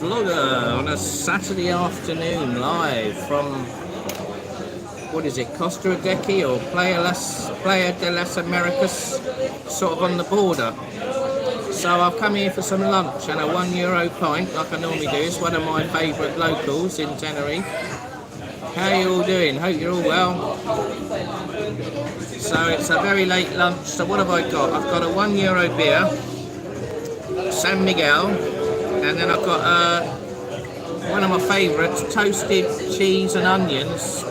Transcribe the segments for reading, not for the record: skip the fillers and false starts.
Vlogger on a Saturday afternoon live from, what is it, Costa Rica or Playa de las Americas, sort of on the border. So I've come here for some lunch and a €1 pint like I normally do. It's one of my favourite locals in Tenerife. How are you all doing? Hope you're all well. So it's a very late lunch. So what have I got? I've got a €1 beer, San Miguel, and then I've got one of my favourites, toasted cheese and onions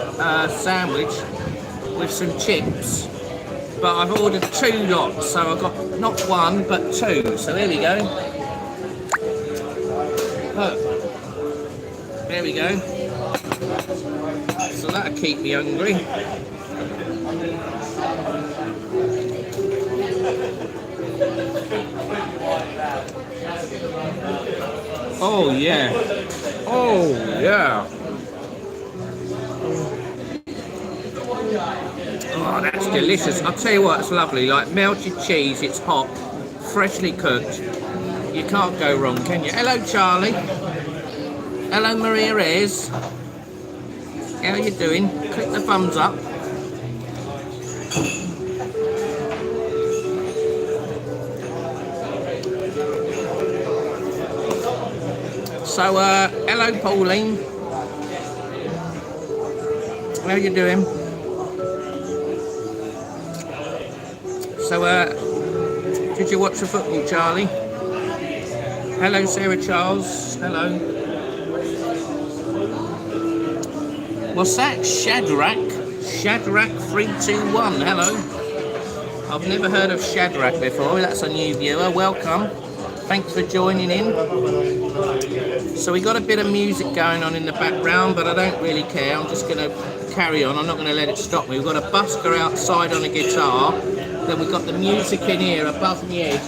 sandwich with some chips. But I've ordered 2 lots, so I've got not 1 but 2. So here we go. Look. There we go. So that'll keep me hungry. Oh yeah. Oh yeah. Oh, that's delicious. I'll tell you what, it's lovely. Like melted cheese, it's hot, freshly cooked. You can't go wrong, can you? Hello, Charlie. Hello, Maria Reyes. How you doing? Click the thumbs up. So, hello, Pauline. How you doing? So, did you watch the football, Charlie? Hello, Sarah Charles. Hello. What's that? Shadrach? Shadrach 321. Hello. I've never heard of Shadrach before. That's a new viewer. Welcome. Thanks for joining in. So we got a bit of music going on in the background, but I don't really care. I'm just going to carry on. I'm not going to let it stop me. We've got a busker outside on a guitar. Then we've got the music in here above my head.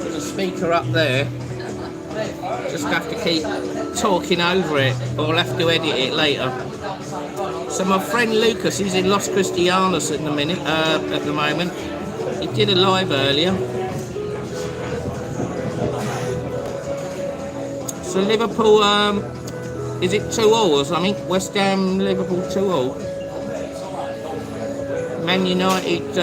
There's a speaker up there. Just have to keep talking over it, or I'll have to edit it later. So my friend Lucas, he's in Los Cristianos at the moment. He did a live earlier. So Liverpool, is it 2-2 or something? West Ham, Liverpool 2-2. Man United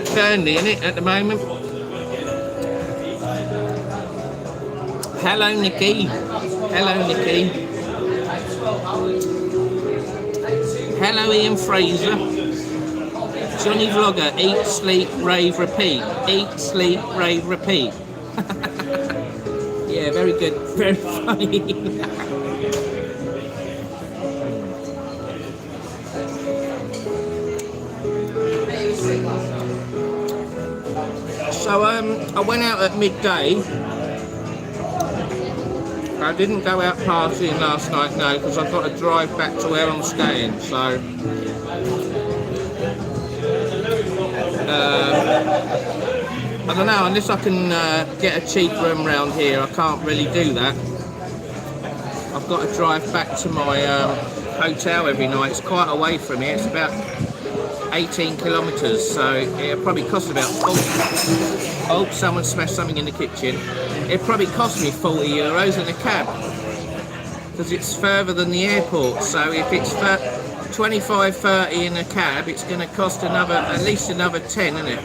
Burnley, isn't it, at the moment? Hello, Nikki. Hello, Nikki. Hello, Ian Fraser. Johnny Vlogger, eat, sleep, rave, repeat. Eat, sleep, rave, repeat. Yeah, very good. Very funny. So I went out at midday. I didn't go out partying last night, no, because I've got to drive back to where I'm staying. So I don't know, unless I can get a cheap room round here, I can't really do that. I've got to drive back to my hotel every night. It's quite away from here. It's about 18 kilometres, so it'll probably cost about 40. Oh, someone smashed something in the kitchen. It probably cost me €40 in a cab, because it's further than the airport. So if it's 25-30 in a cab, it's going to cost at least another 10, isn't it?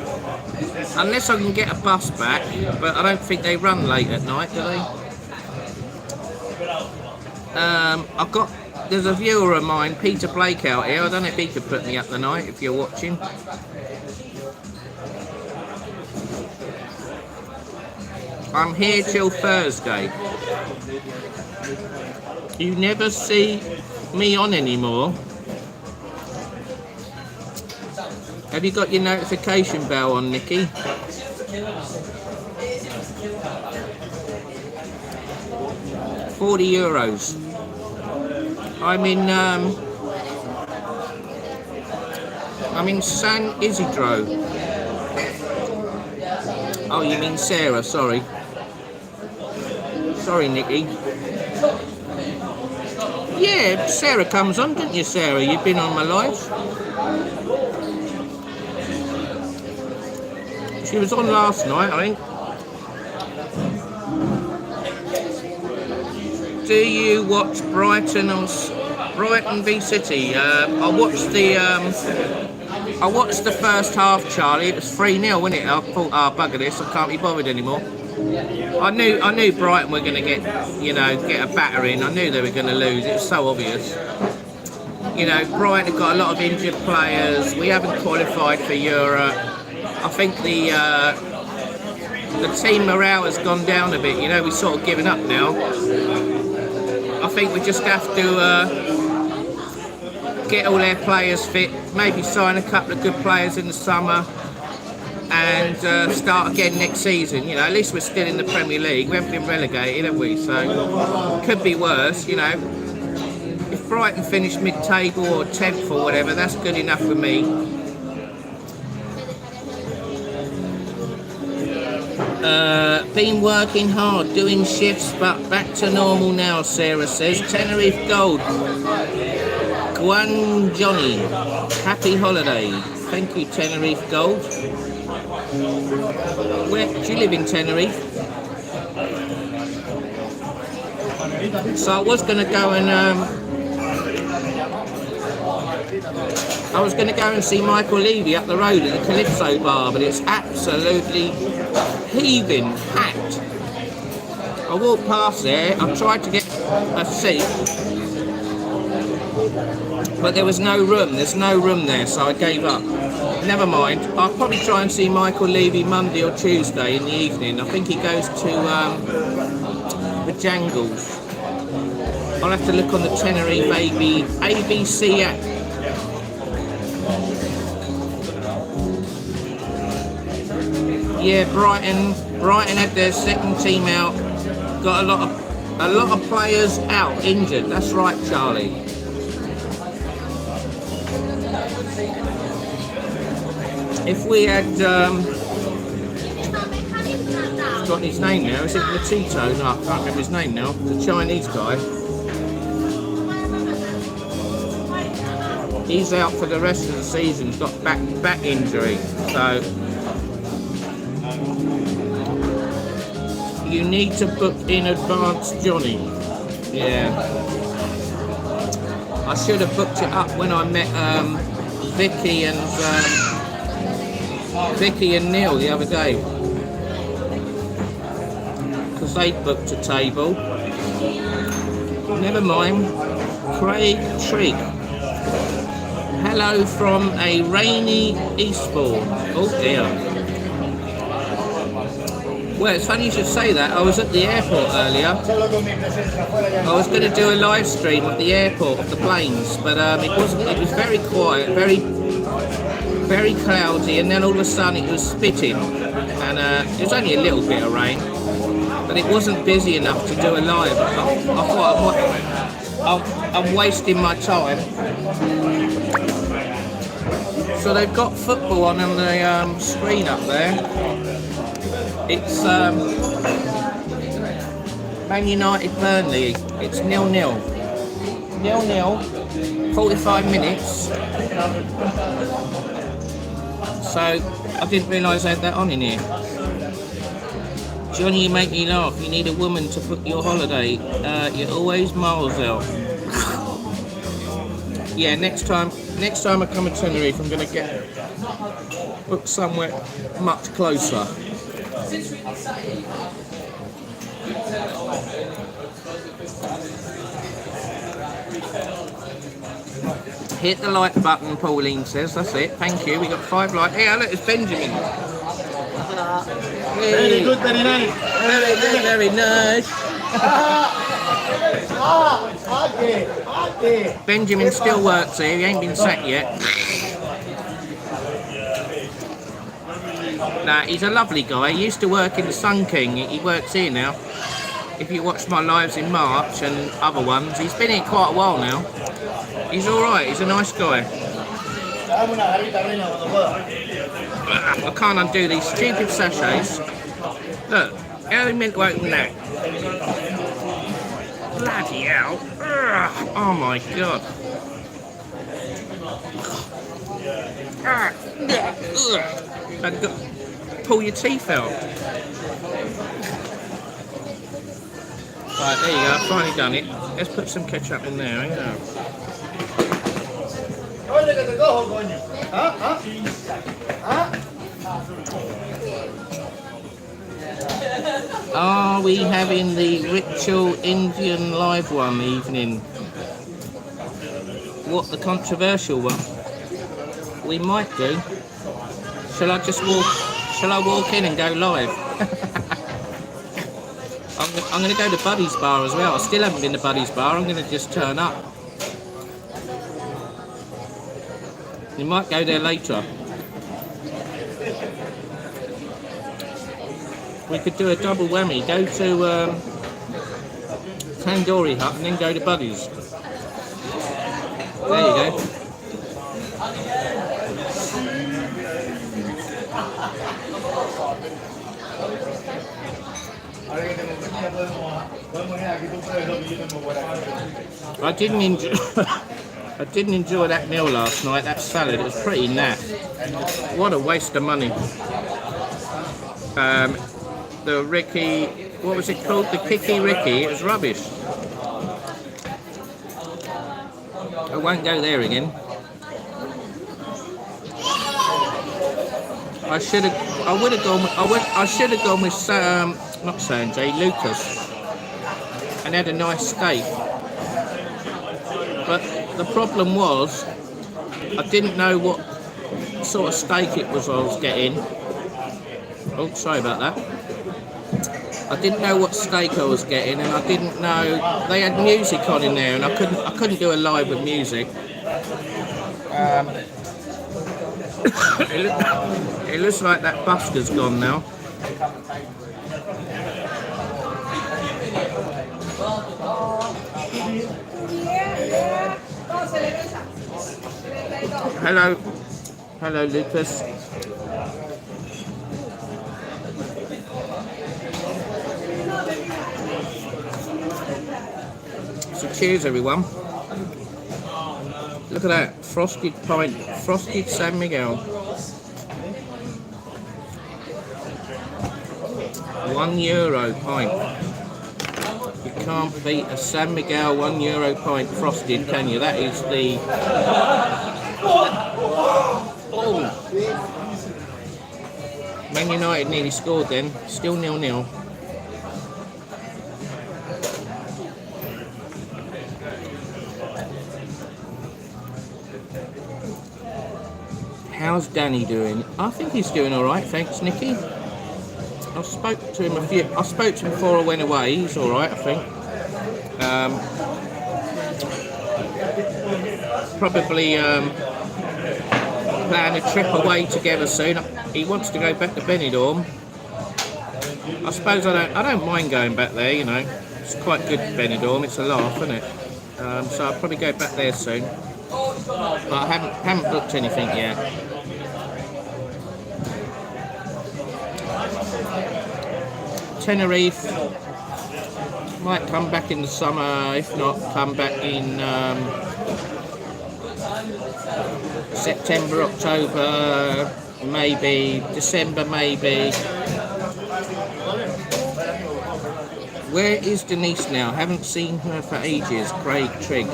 Unless I can get a bus back, but I don't think they run late at night, do they? There's a viewer of mine, Peter Blake, out here. I don't know if he could put me up the night if you're watching. I'm here till Thursday. You never see me on anymore. Have you got your notification bell on, Nikki? €40. I'm in San Isidro. Oh, you mean Sarah? Sorry. Sorry, Nikki. Yeah, Sarah comes on, didn't you, Sarah? You've been on my live. She was on last night, I think. Do you watch Brighton v City? I watched the first half, Charlie. It was 3-0, wasn't it? I thought, bugger this, I can't be bothered anymore. I knew Brighton were going to get a battering. I knew they were going to lose. It was so obvious. Brighton have got a lot of injured players. We haven't qualified for Europe. I think the team morale has gone down a bit. We're sort of giving up now. I think we just have to get all their players fit, maybe sign a couple of good players in the summer, and start again next season. At least we're still in the Premier League. We haven't been relegated, have we? So could be worse. If Brighton finish mid-table or 10th or whatever, that's good enough for me. Been working hard, doing shifts, but back to normal now, Sarah says. Tenerife Gold. Guan Johnny. Happy holiday. Thank you, Tenerife Gold. Where do you live in Tenerife? So I was going to go and see Michael Levy up the road at the Calypso bar, but it's absolutely heaving, packed. I walked past there, I tried to get a seat, but there was no room. There's no room there, so I gave up. Never mind. I'll probably try and see Michael Levy Monday or Tuesday in the evening. I think he goes to the Jangles. I'll have to look on the Tenerife ABC app. Yeah, Brighton had their second team out. Got a lot of players out, injured. That's right, Charlie. If we had, I've forgotten his name now. Is it Matito? No, I can't remember his name now. The Chinese guy. He's out for the rest of the season. He's got back injury. So you need to book in advance, Johnny. Yeah. I should have booked it up when I met Vicky and Neil the other day, because they booked a table. Never mind. Craig Trigg. Hello from a rainy Eastbourne. Oh dear. Well, it's funny you should say that. I was at the airport earlier. I was going to do a live stream at the airport of the planes, but it was very quiet, very cloudy, and then all of a sudden it was spitting, and it was only a little bit of rain, but it wasn't busy enough to do a live. I thought I'm wasting my time. So they've got football on the screen up there. It's Man United Burnley. It's 0-0. 0-0. 45 minutes. So I didn't realise I had that on in here. Johnny, you make me laugh. You need a woman to book your holiday. You're always miles out. Yeah, next time I come to Tenerife, I'm going to get booked somewhere much closer. Hit the like button, Pauline says. That's it. Thank you. We got 5 likes. Hey, look, it's Benjamin. Very good, very nice. Very good, very nice. Okay. Benjamin still works here. He ain't been sacked yet. Nah, he's a lovely guy. He used to work in the Sun King. He works here now. If you watch my lives in March and other ones, he's been here quite a while now. He's alright, he's a nice guy. I can't undo these stupid sachets. Look, how are they meant to open that? Bloody hell. Oh my god. I've got to pull your teeth out. Right, there you go, I've finally done it. Let's put some ketchup in there, yeah. Are we having the ritual Indian live one evening? What, the controversial one? We might do. Shall I just walk in and go live? I'm going to go to Buddy's Bar as well. I still haven't been to Buddy's Bar. I'm going to just turn up. You might go there later. We could do a double whammy. Go to Tandoori Hut and then go to Buddy's. There you go. I didn't enjoy that meal last night. That salad, it was pretty naff. What a waste of money. The Ricky, what was it called? The Kiki Ricky. It was rubbish. I won't go there again. I should have gone with not Sanjay, Lucas, and had a nice steak. But the problem was, I didn't know what sort of steak it was I was getting. Oh, sorry about that. I didn't know what steak I was getting, and I didn't know they had music on in there, and I couldn't do a live with music. It looks like that Buster's gone now. Hello, Lucas. So cheers, everyone. Look at that, frosted pint, frosted San Miguel. €1 pint. You can't beat a San Miguel €1 pint frosted, can you? That is the... Oh. Man United nearly scored then, still 0-0. How's Danny doing? I think he's doing all right, thanks, Nicky. I spoke to him before I went away. He's all right, I think. Probably plan a trip away together soon. He wants to go back to Benidorm. I suppose I don't mind going back there. You know, it's quite good Benidorm. It's a laugh, isn't it? So I'll probably go back there soon. But I haven't booked anything yet. Tenerife, might come back in the summer, if not come back in September, October, maybe December, maybe. Where is Denise now? Haven't seen her for ages. Craig Trigg.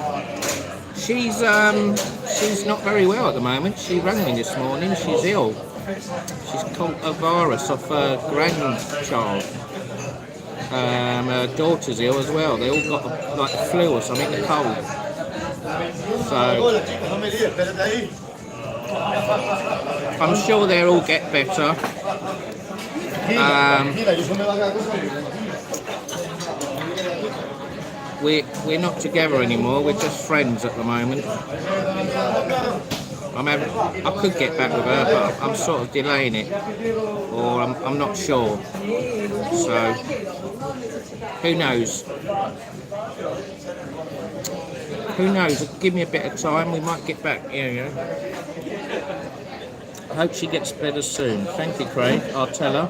She's not very well at the moment. She rang me this morning. She's ill. She's caught a virus off her grandchild. Her daughter's ill as well. They all got like the flu or something, the cold. So I'm sure they'll all get better. We're not together anymore. We're just friends at the moment. I could get back with her, but I'm sort of delaying it, or I'm not sure. So who knows? Who knows? Give me a bit of time. We might get back. Yeah. I hope she gets better soon. Thank you, Craig. I'll tell her.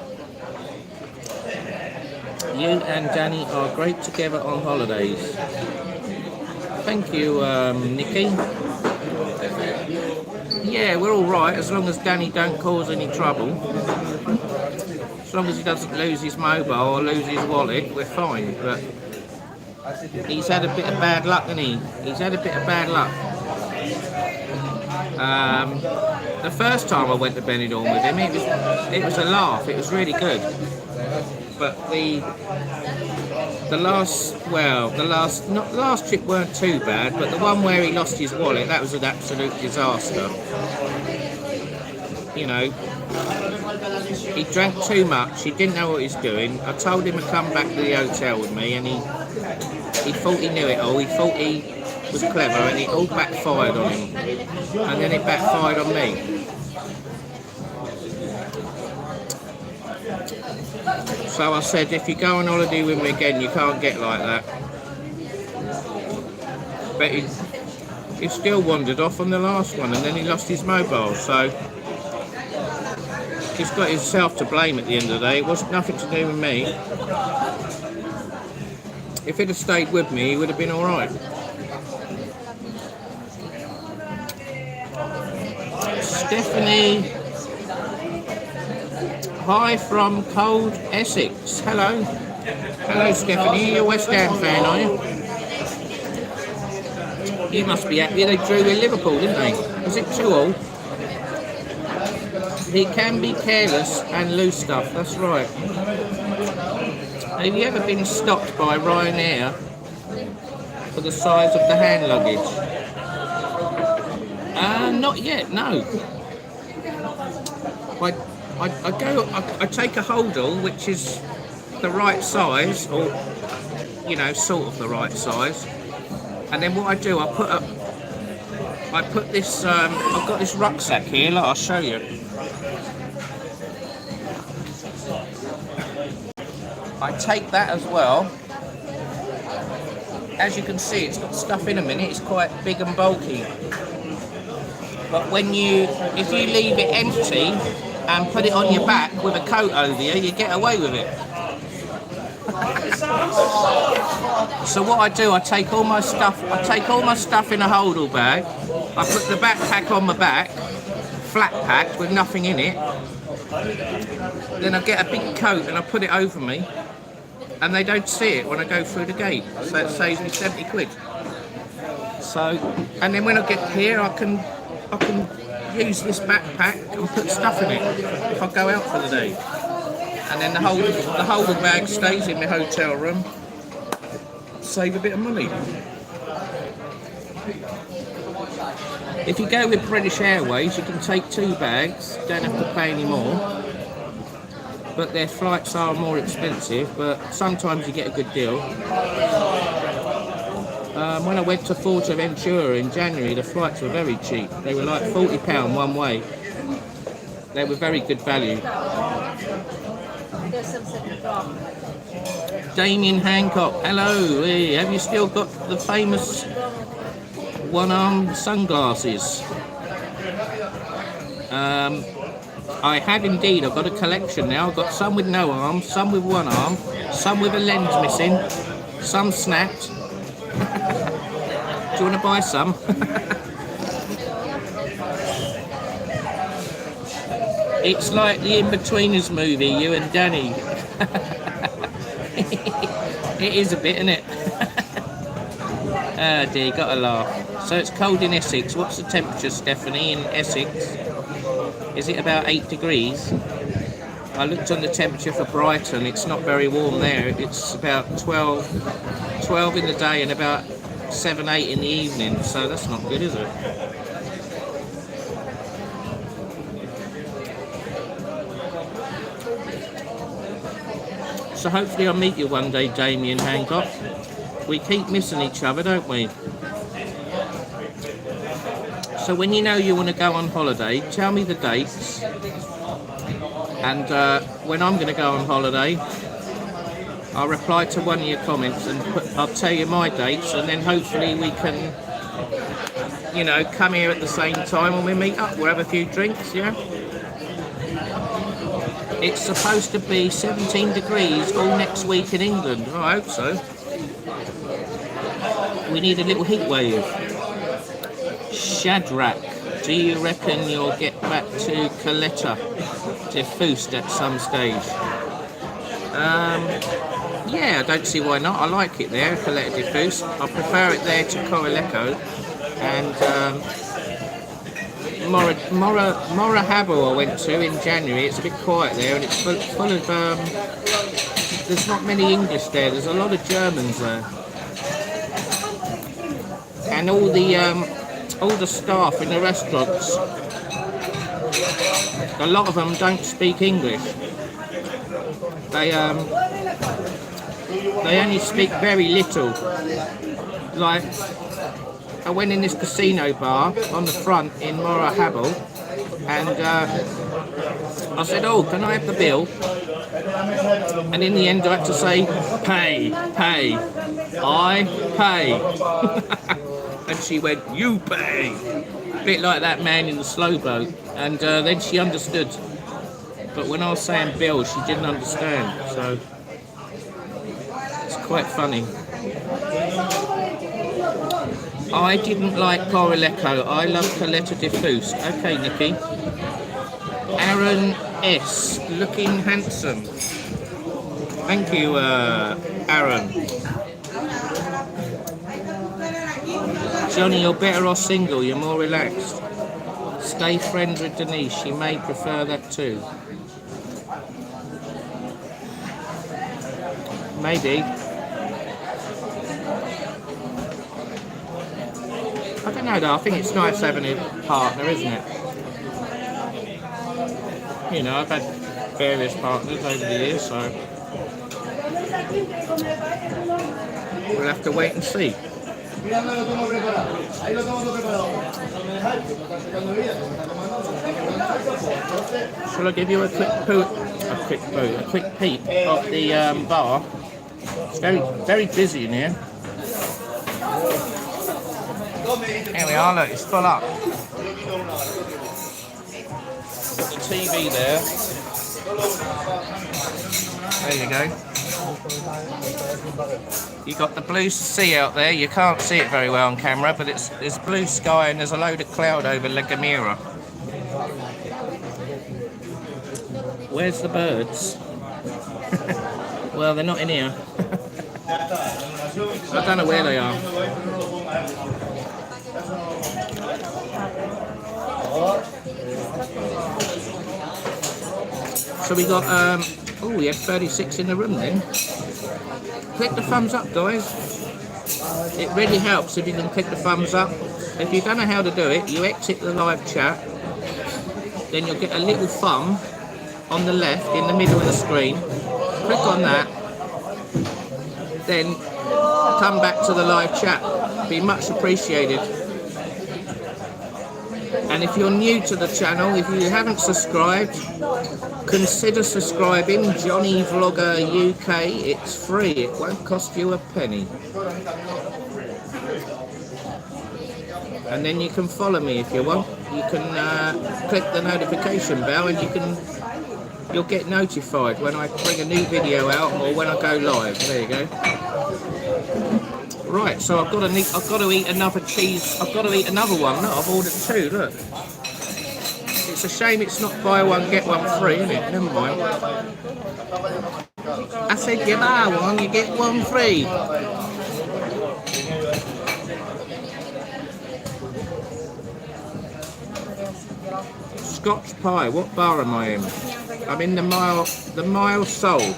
You and Danny are great together on holidays. Thank you, Nikki. Yeah, we're all right as long as Danny don't cause any trouble. As long as he doesn't lose his mobile or lose his wallet, we're fine. But he's had a bit of bad luck, hasn't he? He's had a bit of bad luck. The first time I went to Benidorm with him, it was a laugh. It was really good. But the last trip weren't too bad. But the one where he lost his wallet, that was an absolute disaster. You know, he drank too much. He didn't know what he was doing. I told him to come back to the hotel with me, and he thought he knew it all. He thought he was clever, and it all backfired on him. And then it backfired on me. So I said, if you go on holiday with me again, you can't get like that. But he still wandered off on the last one, and then he lost his mobile. So he's got himself to blame at the end of the day. It wasn't nothing to do with me. If he'd have stayed with me, he would have been all right. Stephanie, hi from cold Essex. Hello. Hello, Stephanie. You're a West Ham fan, are you? You must be happy they drew with Liverpool, didn't they? Was it 2-2? He can be careless and lose stuff, that's right. Have you ever been stopped by Ryanair for the size of the hand luggage? Not yet, no. I take a holdall which is the right size, or you know, sort of the right size, and then what I do, I put this. I've got this rucksack here. Look, I'll show you. I take that as well. As you can see, it's got stuff in a minute. It's quite big and bulky. But if you leave it empty and put it on your back with a coat over you get away with it. So what I do, I take all my stuff in a holdall bag. I put the backpack on my back, flat packed with nothing in it. Then I get a big coat and I put it over me, and they don't see it when I go through the gate. So it saves me 70 quid. So, and then when I get here, I can use this backpack and put stuff in it if I go out for the day. And then the holder bag stays in the hotel room. Save a bit of money. If you go with British Airways, you can take 2 bags, don't have to pay any more. But their flights are more expensive, but sometimes you get a good deal. When I went to Fuerteventura in January, the flights were very cheap. They were like £40 one way. They were very good value. Damien Hancock, hello. Hey, have you still got the famous one-arm sunglasses? I have indeed. I've got a collection now. I've got some with no arms, some with one arm, some with a lens missing, some snapped. Do you want to buy some? It's like the In-Betweeners movie, you and Danny. It is a bit, isn't it? Oh dear, gotta laugh. So it's cold in Essex. What's the temperature, Stephanie, in Essex? Is it about 8 degrees? I looked on the temperature for Brighton. It's not very warm there. It's about 12 in the day and about 7, 8 in the evening. So that's not good, is it? So hopefully I'll meet you one day, Damien Hancock. We keep missing each other, don't we? So when you know you want to go on holiday, tell me the dates. And when I'm going to go on holiday, I'll reply to one of your comments and I'll tell you my dates, and then hopefully we can, you know, come here at the same time when we meet up. We'll have a few drinks, yeah? It's supposed to be 17 degrees all next week in England. Oh, I hope so. We need a little heat wave. Shadrach, do you reckon you'll get back to Caleta de Fust at some stage? Yeah, I don't see why not. I like it there, Caleta de Fus. I prefer it there to Corileco. And Morahabo I went to in January. It's a bit quiet there, and it's full of... there's not many English there. There's a lot of Germans there. And all the staff in the restaurants, a lot of them don't speak English. They only speak very little. Like, I went in this casino bar on the front in Morahabo, and I said, "Oh, can I have the bill?" And in the end, I had to say, "Pay, pay, I pay." And she went, "You pay." A bit like that man in the slow boat. And then she understood. But when I was saying bill, she didn't understand. So it's quite funny. I didn't like Corileco. I love Caleta de Fus. Okay, Nikki. Aaron S. Looking handsome. Thank you, Aaron. Johnny, you're better off single. You're more relaxed. Stay friends with Denise. She may prefer that too. Maybe. I don't know though, I think it's nice having a partner, isn't it? You know, I've had various partners over the years, so we'll have to wait and see. Shall I give you a quick peep of the bar? It's very busy in here. Here we are, look, it's full up. Got the TV there. There you go. You got the blue sea out there. You can't see it very well on camera, but there's blue sky and there's a load of cloud over La Gomera. Where's the birds? Well, they're not in here. I don't know where they are. So we got, oh, we had 36 in the room then. Click the thumbs up, guys. It really helps if you can click the thumbs up. If you don't know how to do it, you exit the live chat, then you'll get a little thumb on the left in the middle of the screen. Click on that, then come back to the live chat. Be much appreciated. And if you're new to the channel, if you haven't subscribed, consider subscribing. Johnny Vlogger UK. It's free. It won't cost you a penny. And then you can follow me if you want. You can click the notification bell, and you'll get notified when I bring a new video out or when I go live. There you go. Right, so I've got to eat another cheese. I've got to eat another one. Look, I've ordered two. Look, it's a shame it's not buy one get one free, isn't it? Never mind. I said you buy one, you get one free. Scotch pie. What bar am I in? I'm in the Mile Soul.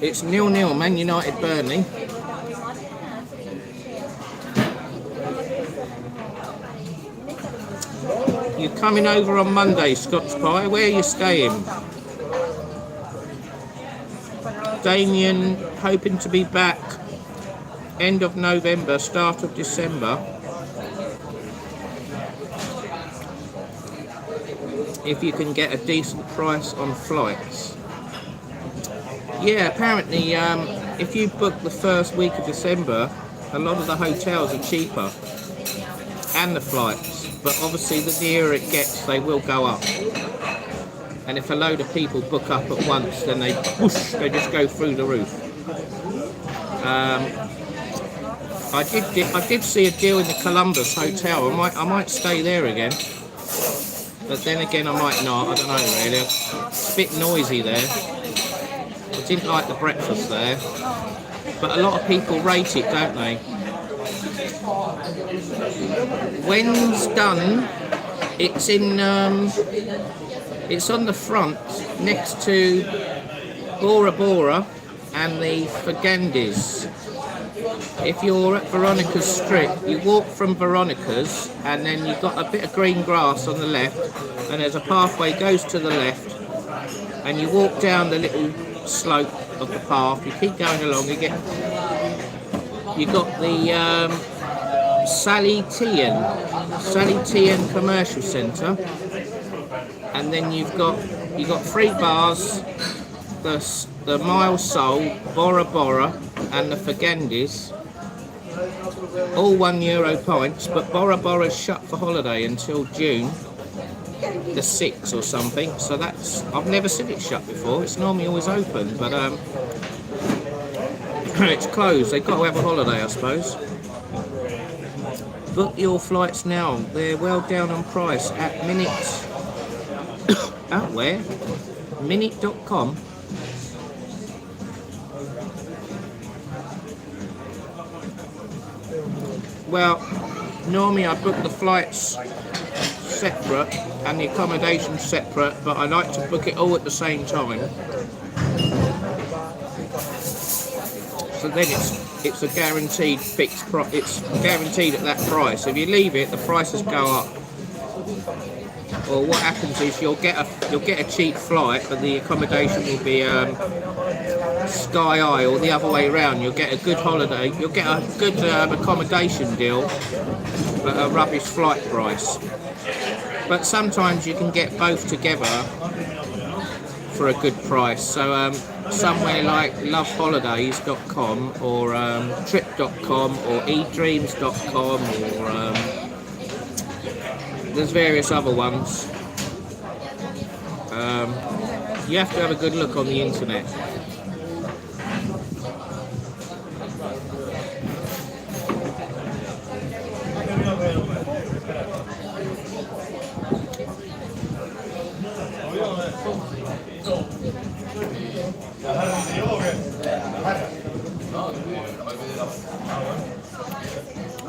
It's 0-0, Man United Burnley. You're coming over on Monday, Scotch Pie. Where are you staying? Damien, hoping to be back end of November, start of December. If you can get a decent price on flights. Yeah, apparently if you book the first week of December, a lot of the hotels are cheaper and the flights, but obviously the nearer it gets they will go up, and if a load of people book up at once then they just go through the roof. I did see a deal in the Columbus Hotel. I might stay there again. but then again I might not, I don't know really. It's a bit noisy there. I didn't like the breakfast there, but a lot of people rate it, don't they? When's done, it's in, it's on the front next to Bora Bora and the Fagandis. If you're at Veronica's Strip, you walk from Veronica's and then you've got a bit of green grass on the left, and there's a pathway goes to the left, and you walk down the little slope of the path, you keep going along, you got the Sally Tian Commercial Centre, and then you've got 3 bars, the Mile Soul, Bora Bora and the Fagandis, all €1 pints, but Bora Bora's shut for holiday until June the 6th or something, so that's, I've never seen it shut before, it's normally always open, but it's closed, they've got to have a holiday I suppose. Book your flights now, they're well down on price at Minute, at where? Minute.com. Well, normally I book the flights separate and the accommodation separate, but I like to book it all at the same time. So then it's a guaranteed fixed price. It's guaranteed at that price. If you leave it, the prices go up. Or what happens is you'll get a cheap flight, but the accommodation will be sky high, or the other way around. You'll get a good holiday. You'll get a good accommodation deal, but a rubbish flight price. But sometimes you can get both together for a good price. So somewhere like loveholidays.com or trip.com or edreams.com or there's various other ones. You have to have a good look on the internet.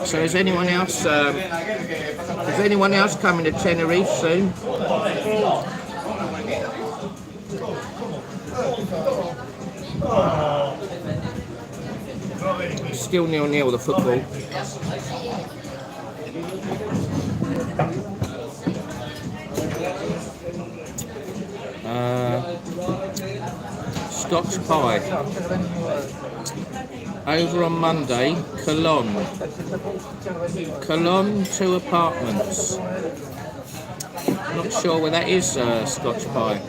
So is anyone else coming to Tenerife soon? Still 0-0 the football. Scotch pie. Over on Monday, Cologne 2 apartments. Not sure where that is, Scotch pie.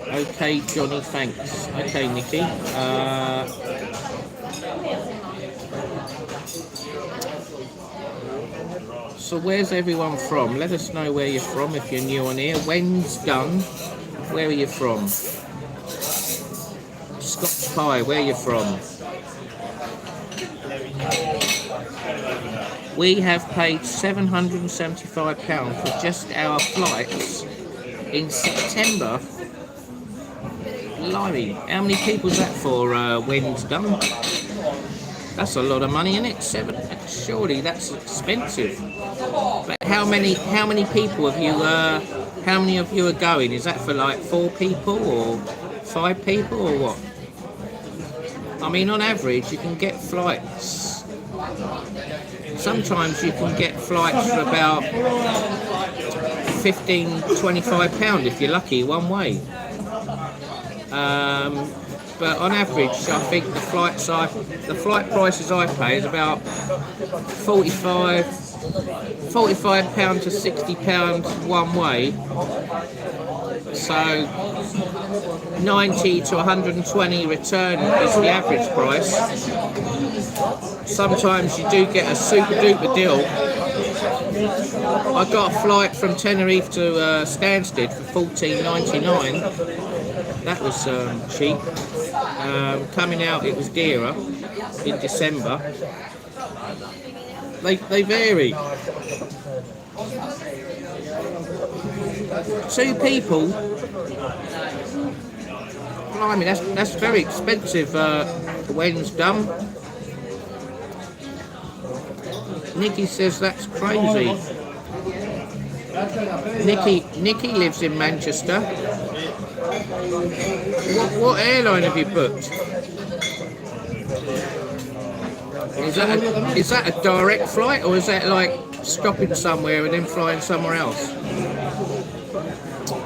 Okay, Johnny, thanks. Okay, Nikki. So where's everyone from? Let us know where you're from if you're new on here. When's done? Where are you from? Scotch pie, where are you from? We have paid £775 for just our flights in September. Blimey, how many people's that for when's done? That's a lot of money, isn't it? Surely that's expensive. But how many people have you? How many of you are going? Is that for like 4 people or 5 people or what? I mean, on average, you can get flights. Sometimes you can get flights for about £15–25 if you're lucky, one way. But on average, I think the flight prices I pay is about £45 to £60 one way. So 90 to 120 return is the average price. Sometimes you do get a super duper deal. I got a flight from Tenerife to Stansted for $14.99. That was cheap. Coming out it was dearer in December. they vary. 2 people. Blimey, that's very expensive. When's done. Nikki says that's crazy. Nikki lives in Manchester. What airline have you booked? Is that a direct flight, or is that like stopping somewhere and then flying somewhere else?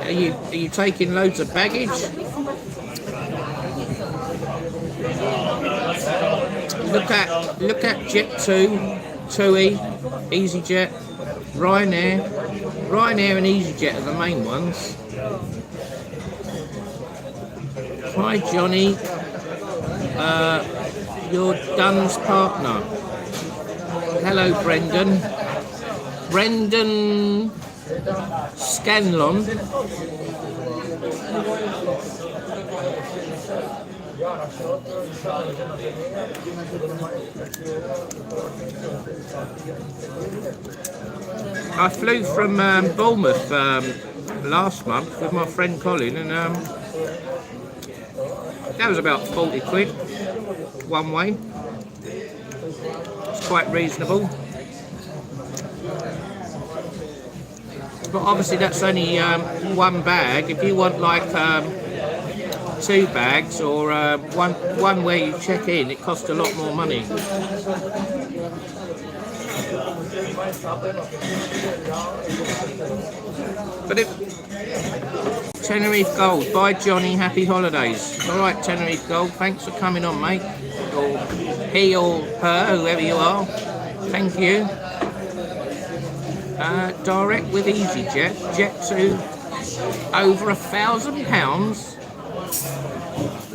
Are you taking loads of baggage? Look at Jet2, TUI, EasyJet, Ryanair and EasyJet are the main ones. Hi Johnny, you're Dunn's partner. Hello Brendan. Brendan Scanlon. I flew from Bournemouth last month with my friend Colin, and that was about 40 quid one way. It's quite reasonable. But obviously that's only one bag. If you want like 2 bags or one where you check in, it costs a lot more money. But if Tenerife Gold, bye Johnny, happy holidays. Alright Tenerife Gold, thanks for coming on mate, or he or her, whoever you are, thank you. Direct with EasyJet, Jet2, over £1,000.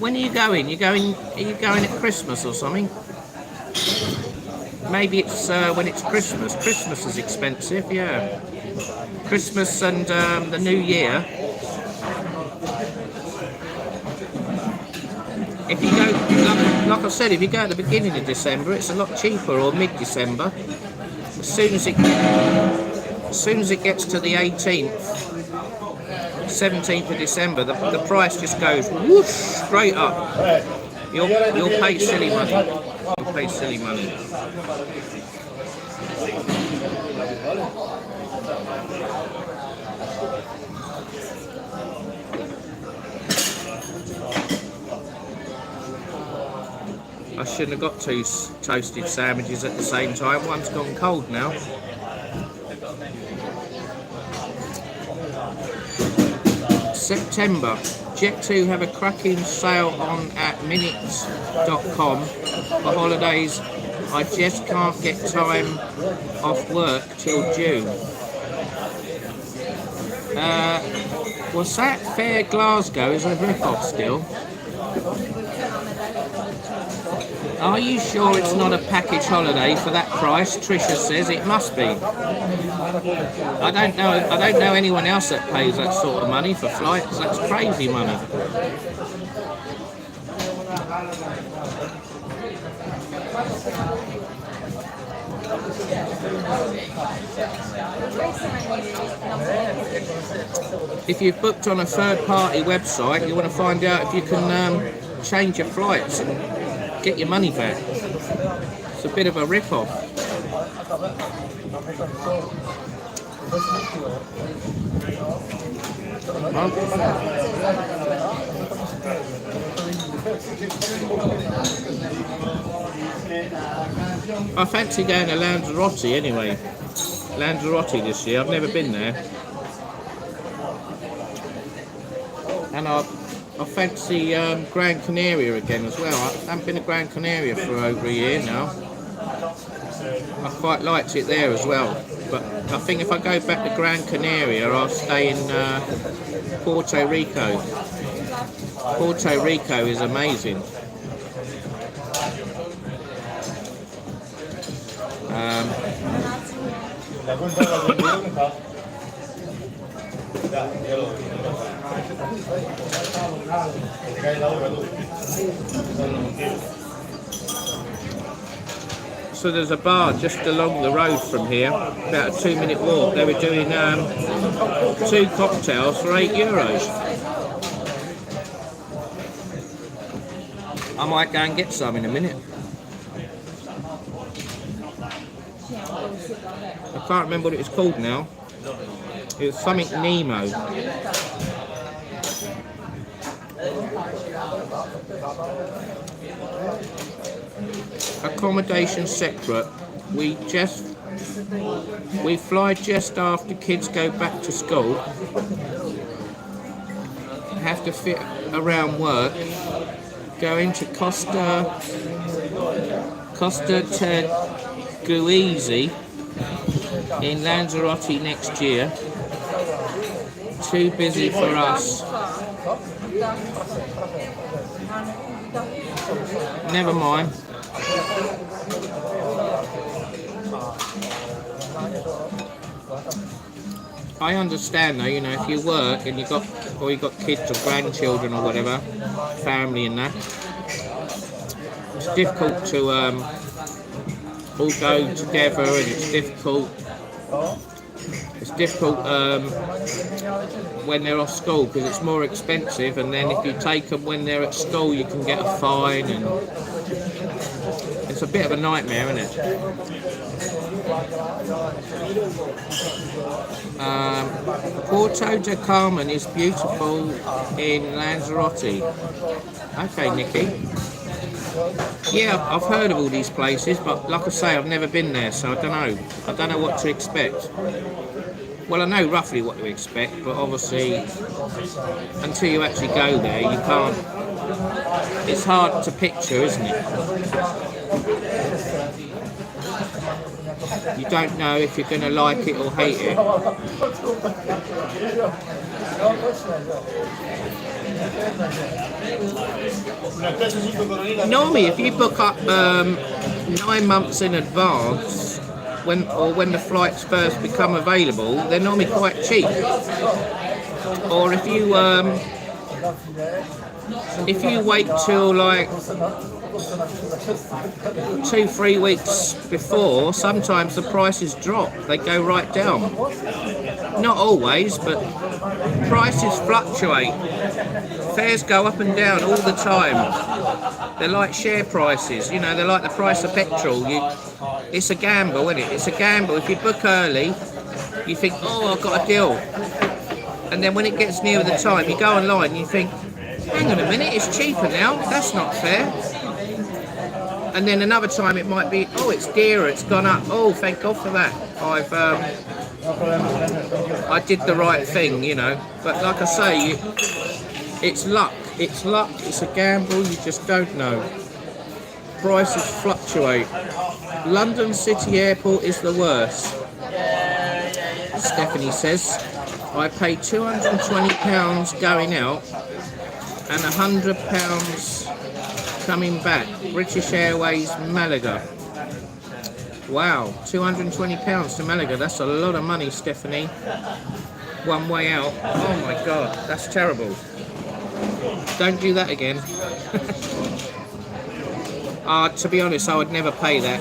When are you going? Are you going at Christmas or something? Maybe it's when it's Christmas. Christmas is expensive, yeah. Christmas and the New Year. If you go, like I said, if you go at the beginning of December, it's a lot cheaper, or mid-December. As soon as it gets to the 18th, 17th of December, the price just goes whoosh, straight up. You'll pay silly money. You'll pay silly money. I shouldn't have got 2 toasted sandwiches at the same time. One's gone cold now. September. Jet2 have a cracking sale on at minutes.com for holidays. I just can't get time off work till June. Was that Fair Glasgow is a rip-off still? Are you sure it's not a package holiday for that price? Trisha says it must be. I don't know anyone else that pays that sort of money for flights. That's crazy money. If you've booked on a third-party website, you want to find out if you can change your flights and get your money back. It's a bit of a rip-off. I fancy going to Lanzarote anyway. Lanzarote this year. I've never been there. And I fancy Gran Canaria again as well. I haven't been to Gran Canaria for over a year now. I quite liked it there as well. But I think if I go back to Gran Canaria, I'll stay in Puerto Rico. Puerto Rico is amazing. So there's a bar just along the road from here, about a 2-minute walk. They were doing 2 cocktails for €8. I might go and get some in a minute. I can't remember what it was called now. It was something Nemo. Accommodation separate. We fly just after kids go back to school. Have to fit around work. Going to Costa Teguise in Lanzarote next year. Too busy for us. Never mind. I understand though, you know, if you work and you've got kids or grandchildren or whatever, family and that, it's difficult to all go together, and it's difficult when they're off school because it's more expensive, and then if you take them when they're at school you can get a fine, and it's a bit of a nightmare, isn't it? Porto de Carmen is beautiful in Lanzarote. Okay, Nikki. Yeah, I've heard of all these places, but like I say, I've never been there, so I don't know. I don't know what to expect. Well, I know roughly what to expect, but obviously, until you actually go there, you can't. It's hard to picture, isn't it? You don't know if you're going to like it or hate it. Normally, if you book up 9 months in advance, when the flights first become available, they're normally quite cheap. Or if you wait till like 2-3 weeks before, sometimes the prices drop. They go right down. Not always, but prices fluctuate. Fares go up and down all the time. They're like share prices, you know, they're like the price of petrol. It's a gamble, isn't it? It's a gamble. If you book early, you think, oh, I've got a deal. And then when it gets near the time, you go online and you think, hang on a minute, it's cheaper now. That's not fair. And then another time it might be, oh, it's dearer, it's gone up. Oh, thank God for that. I did the right thing, you know. But like I say, it's luck. It's luck. It's a gamble. You just don't know. Prices fluctuate. London City Airport is the worst. Stephanie says, I paid £220 going out and £100 coming back. British Airways Malaga. Wow, £220 to Malaga. That's a lot of money, Stephanie. One way out. Oh my God, that's terrible. Don't do that again. To be honest, I would never pay that.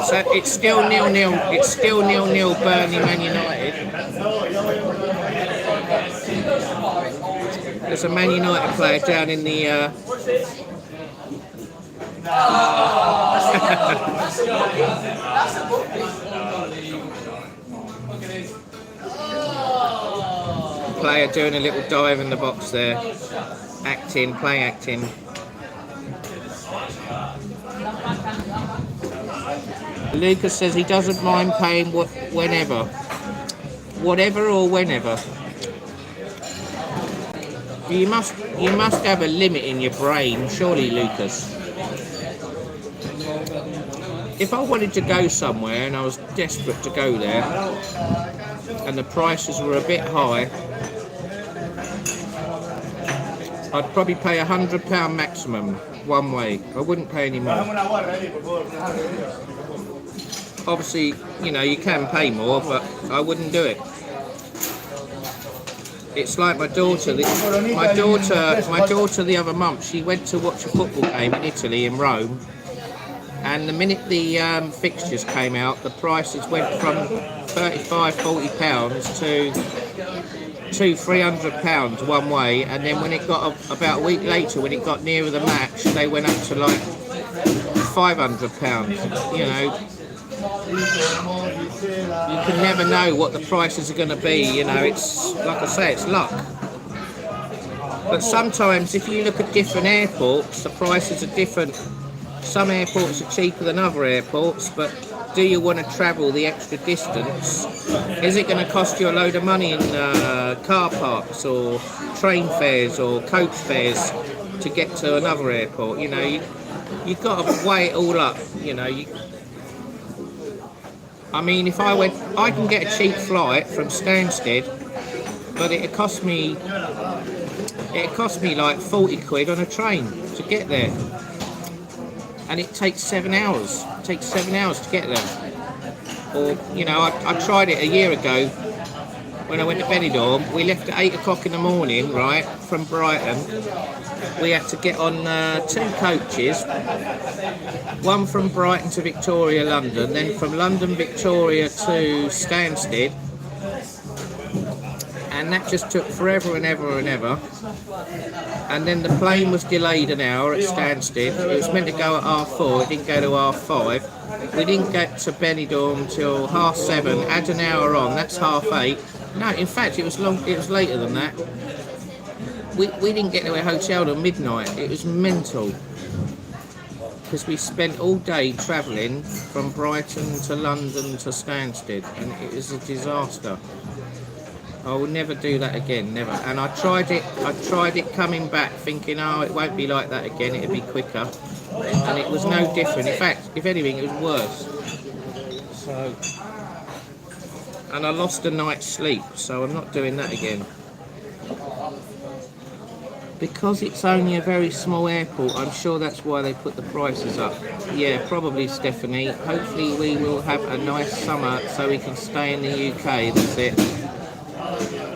So it's still 0-0. It's still 0-0 Burnley Man United. There's a Man United player down in the player doing a little dive in the box there. Play acting. Lucas says he doesn't mind paying whenever. Whatever or whenever. You must have a limit in your brain, surely, Lucas. If I wanted to go somewhere and I was desperate to go there and the prices were a bit high, I'd probably pay £100 maximum one way. I wouldn't pay any more. Obviously, you know, you can pay more, but I wouldn't do it. It's like my daughter. My daughter the other month, she went to watch a football game in Italy, in Rome, and the minute the fixtures came out, the prices went from £35–40 to £200–300 one way, and then when it got about a week later, when it got nearer the match, they went up to like £500. You know, you can never know what the prices are going to be. You know, it's like I say, it's luck. But sometimes, if you look at different airports, the prices are different. Some airports are cheaper than other airports, but do you want to travel the extra distance? Is it going to cost you a load of money in car parks or train fares or coach fares to get to another airport? You know, you've got to weigh it all up. You know, I mean, if I went, I can get a cheap flight from Stansted, but it cost me like 40 quid on a train to get there. And it takes 7 hours. It takes 7 hours to get there. Or, you know, I tried it a year ago when I went to Benidorm. We left at 8 o'clock in the morning, right, from Brighton. We had to get on 2 coaches. One from Brighton to Victoria, London. Then from London, Victoria to Stansted. And that just took forever and ever and ever. And then the plane was delayed an hour at Stansted. It was meant to go at 4:30, it didn't go to 5:30. We didn't get to Benidorm till 7:30, add an hour on, that's 8:30. No, in fact it was later than that. We didn't get to a hotel till midnight. It was mental. Because we spent all day travelling from Brighton to London to Stansted, and it was a disaster. I will never do that again, never. And I tried it coming back thinking, oh, it won't be like that again, it'll be quicker. And it was no different. In fact, if anything, it was worse. So, and I lost a night's sleep, so I'm not doing that again. Because it's only a very small airport, I'm sure that's why they put the prices up. Yeah, probably, Stephanie. Hopefully we will have a nice summer so we can stay in the UK, that's it.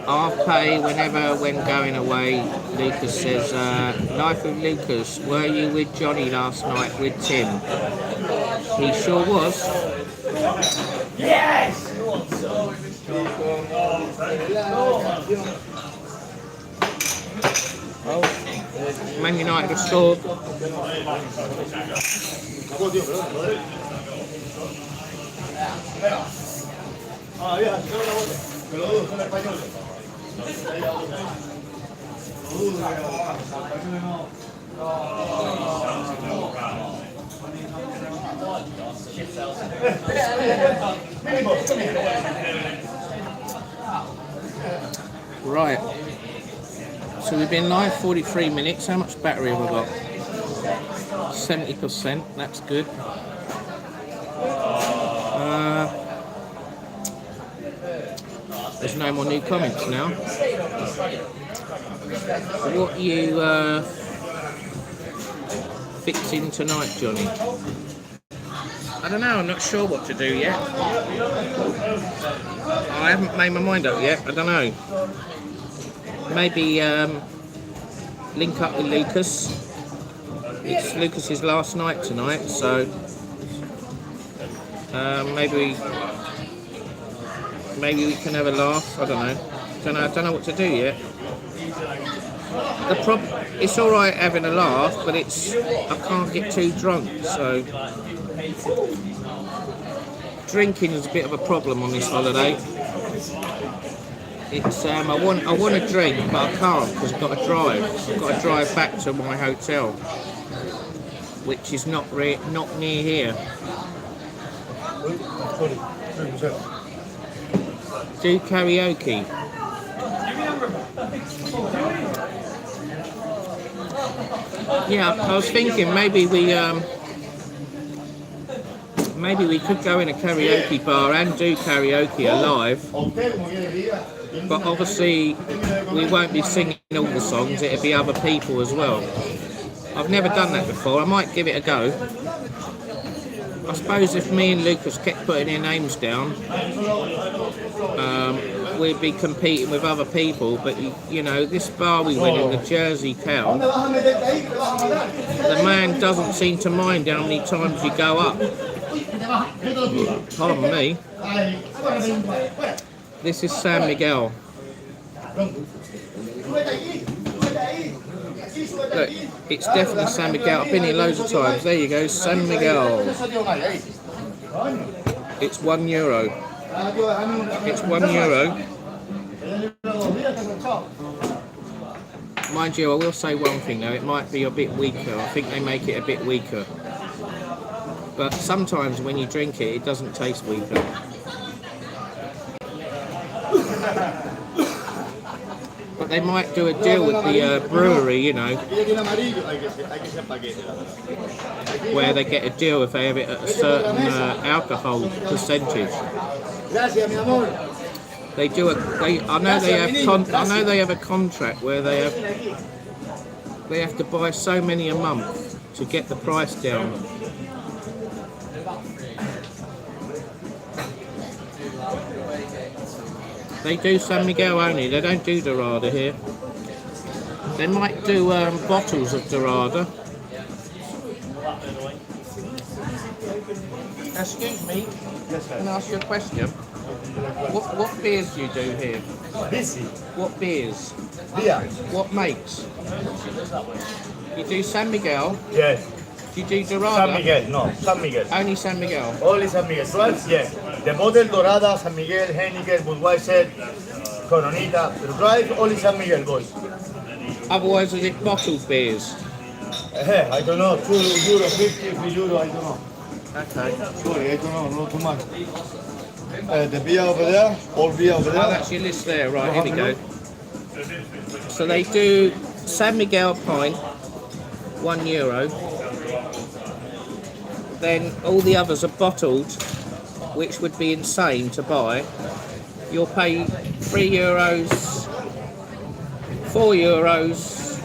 I'll pay when going away. Lucas says, Life with Lucas, were you with Johnny last night with Tim? He sure was. Yes! Oh, Man United have scored. Right, so we've been live 43 minutes. How much battery have we got? 70%, that's good. There's no more new comments now. What are you fixing tonight, Johnny? I don't know, I'm not sure what to do yet. I haven't made my mind up yet, I don't know. Maybe link up with Lucas. It's Lucas's last night tonight, so maybe we can have a laugh. I don't know what to do yet. It's all right having a laugh, but I can't get too drunk, so drinking is a bit of a problem on this holiday. It's I want to drink, but I can't because I've got to drive. I've got to drive back to my hotel, which is not near here. Do karaoke. Yeah, I was thinking maybe we could go in a karaoke bar and do karaoke live. But obviously we won't be singing all the songs, it'll be other people as well. I've never done that before, I might give it a go. I suppose if me and Lucas kept putting their names down, we'd be competing with other people, but you know, this bar we went in, the Jersey Cow, the man doesn't seem to mind how many times you go up. Pardon me. This is San Miguel. Look, it's definitely San Miguel. I've been here loads of times. There you go, San Miguel. It's €1. It's €1. Mind you, I will say one thing though, it might be a bit weaker. I think they make it a bit weaker. But sometimes when you drink it, it doesn't taste weaker. But they might do a deal with the brewery, you know, where they get a deal if they have it at a certain alcohol percentage. They do I know they have a contract where they have to buy so many a month to get the price down. They do San Miguel only, they don't do Dorada here. They might do bottles of Dorada. Excuse me, can I ask you a question? What beers do you do here? Busy. What beers? Beer. What makes? You do San Miguel? Yes. Do you do Dorada? San Miguel, no. San Miguel. Only San Miguel? Only San Miguel. Drugs, yeah. The bottle Dorada, San Miguel, Heineken, Budweiser, Coronita. The drive, only San Miguel, boys. Otherwise, is it bottled beers? I don't know. €2, 50, €3, I don't know. Okay. Sorry, I don't know. Not too much. The beer over there, all beer over there. Oh, that's your list there. Right, here we go. So they do San Miguel pint, €1. Then all the others are bottled, which would be insane to buy. You'll pay €3, €4.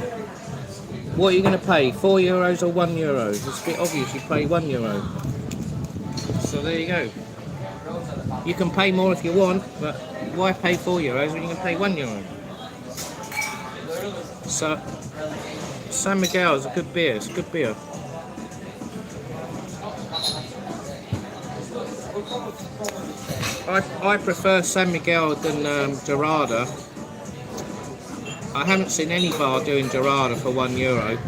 What are you going to pay? €4 or €1? It's a bit obvious you pay €1. So there you go. You can pay more if you want, but why pay €4 when you can pay €1? So San Miguel is a good beer. It's a good beer. I prefer San Miguel than Dorada. I haven't seen any bar doing Dorada for €1.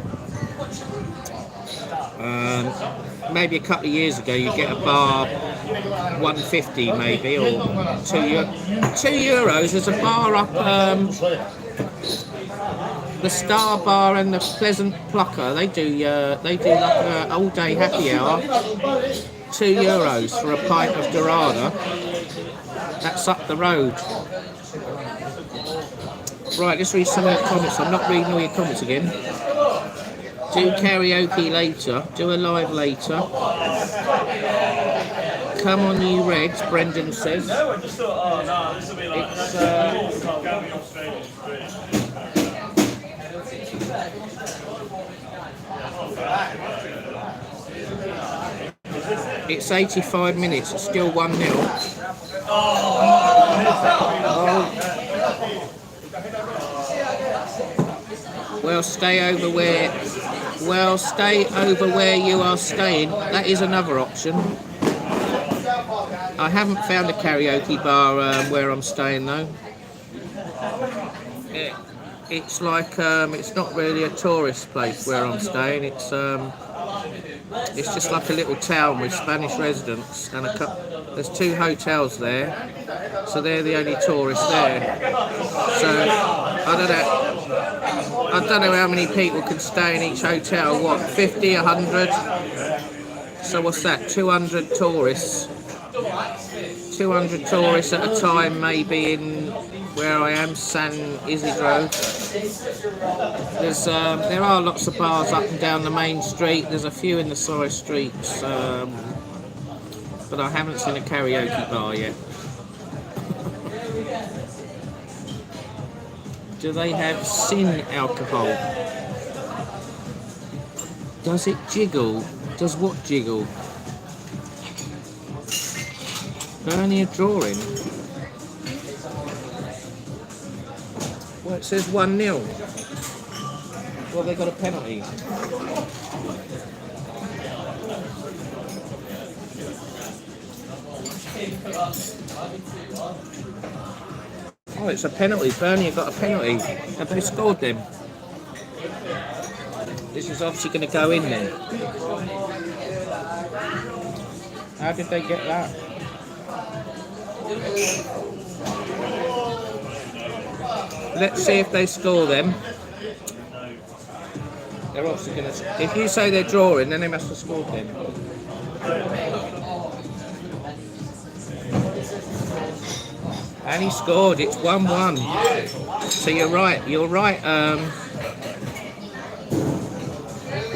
Maybe a couple of years ago you get a bar $1.50 maybe, or €2. There's a bar up the Star Bar and the Pleasant Plucker. They do like an all-day happy hour. €2 for a pint of Dorada. That's up the road. Right, let's read some of the comments. I'm not reading all your comments again. Do karaoke later. Do a live later. Come on, you Reds, Brendan says. It's 85 minutes. It's still 1-0. Oh. Well, stay over where you are staying. That is another option. I haven't found a karaoke bar where I'm staying though. It's like it's not really a tourist place where I'm staying. It's just like a little town with Spanish residents and there's 2 hotels there, so they're the only tourists there. So I don't know how many people can stay in each hotel. What, 50, 100? So what's that? 200 tourists. 200 tourists at a time, maybe in where I am, San Isidro. There are lots of bars up and down the main street. There's a few in the side streets, but I haven't seen a karaoke bar yet. Do they have sin alcohol? Does it jiggle? Does what jiggle? Only a drawing. Well, it says 1-0. Well, they got a penalty. Oh, it's a penalty. Burnley have got a penalty. Have they scored them? This is obviously going to go in then. How did they get that? Let's see if they score them. They're obviously going to... If you say they're drawing, then they must have scored them. And he scored. It's 1-1. So you're right.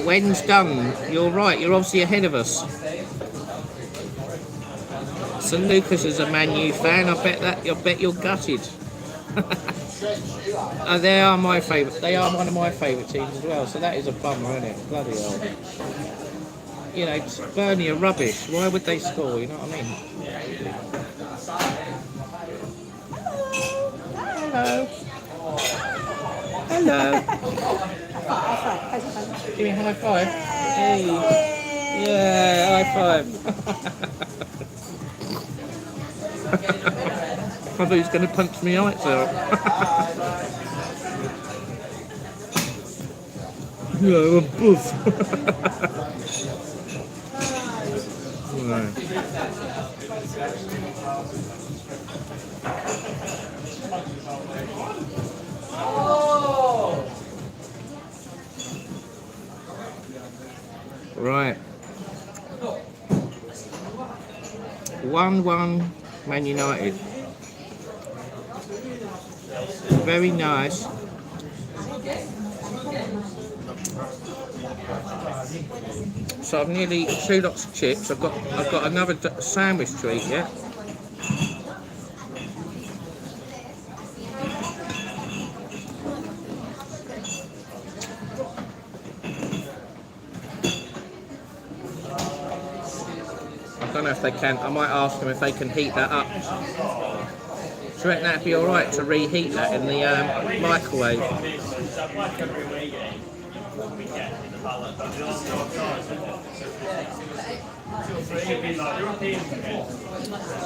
When's done? You're right. You're obviously ahead of us. So Lucas is a Man U fan. I bet you're gutted. They are my favourite. They are one of my favourite teams as well. So that is a bummer, isn't it? Bloody hell. You know, Burnley are rubbish. Why would they score? You know what I mean? Hello. Hello. Give me a high five. Hey. Yeah, high five. I thought he was going to punch me out. Yeah, a boof. Right. Right. 1-1 Man United. Very nice. So I've nearly eaten 2 lots of chips. I've got another sandwich to eat, yeah? I don't know if they can. I might ask them if they can heat that up. Do you reckon that'd be alright to reheat that in the microwave?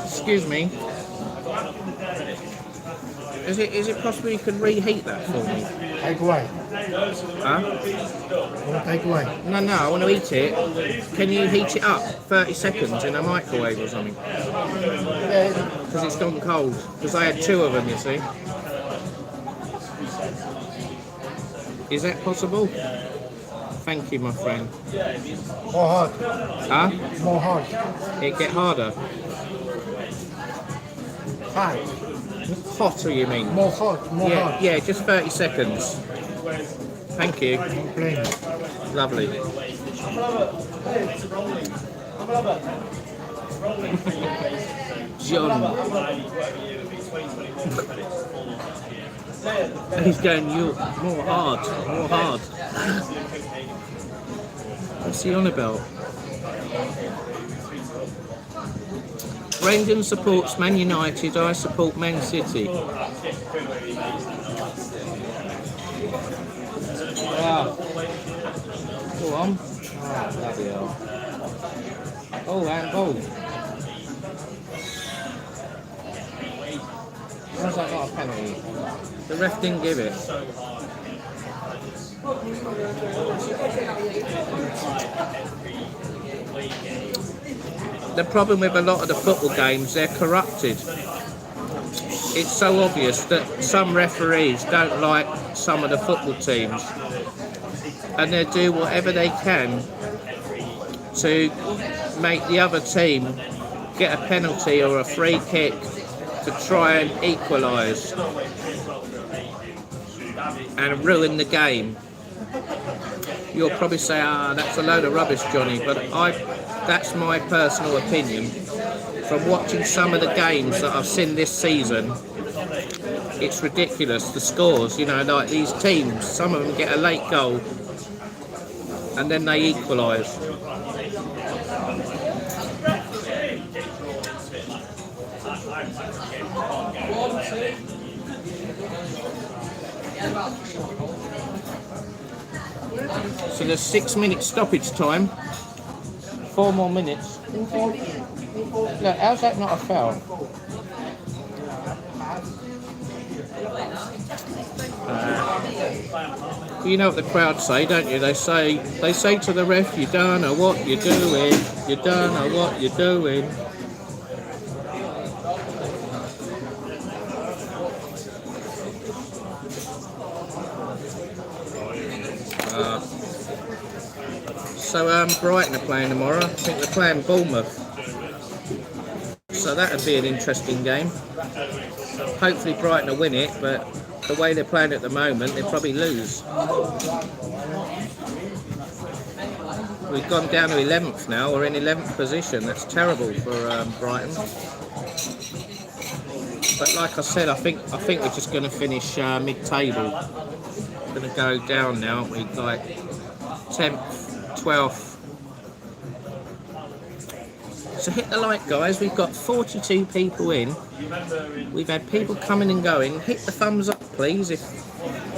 Excuse me. Is it possible you can reheat that for me? Take away. Huh? Take away. No, I want to eat it. Can you heat it up 30 seconds in a microwave or something? Because it's gone cold. Because I had 2 of them, you see. Is that possible? Thank you, my friend. More hard. Huh? More hard. It get harder. Hot. Hotter, you mean? More hot. More hot. Yeah, just 30 seconds. Thank you. Plain. Lovely. John. He's going, you more hard. What's he on about? Brendan supports Man United, I support Man City. Wow. Go on. Oh, bloody hell. Oh, handball. How's that not a penalty? The ref didn't give it. The problem with a lot of the football games, they're corrupted. It's so obvious that some referees don't like some of the football teams, and they do whatever they can to make the other team get a penalty or a free kick to try and equalise and ruin the game. You'll probably say, that's a load of rubbish, Johnny, but that's my personal opinion. From watching some of the games that I've seen this season, it's ridiculous, the scores, you know, like these teams, some of them get a late goal and then they equalise. So there's 6 minutes stoppage time. 4 more minutes. Look, how's that not a foul? You know what the crowd say, don't you? They say to the ref, "You don't know what you're doing. You don't know what you're doing." So Brighton are playing tomorrow. I think they're playing Bournemouth. So that would be an interesting game. Hopefully Brighton will win it, but the way they're playing at the moment, they'll probably lose. We've gone down to 11th now. We're in 11th position. That's terrible for Brighton. But like I said, I think we're just going to finish mid-table. We're going to go down now, aren't we? Like 10th. 12th. So hit the like, guys. We've got 42 people in. We've had people coming and going. Hit the thumbs up, please.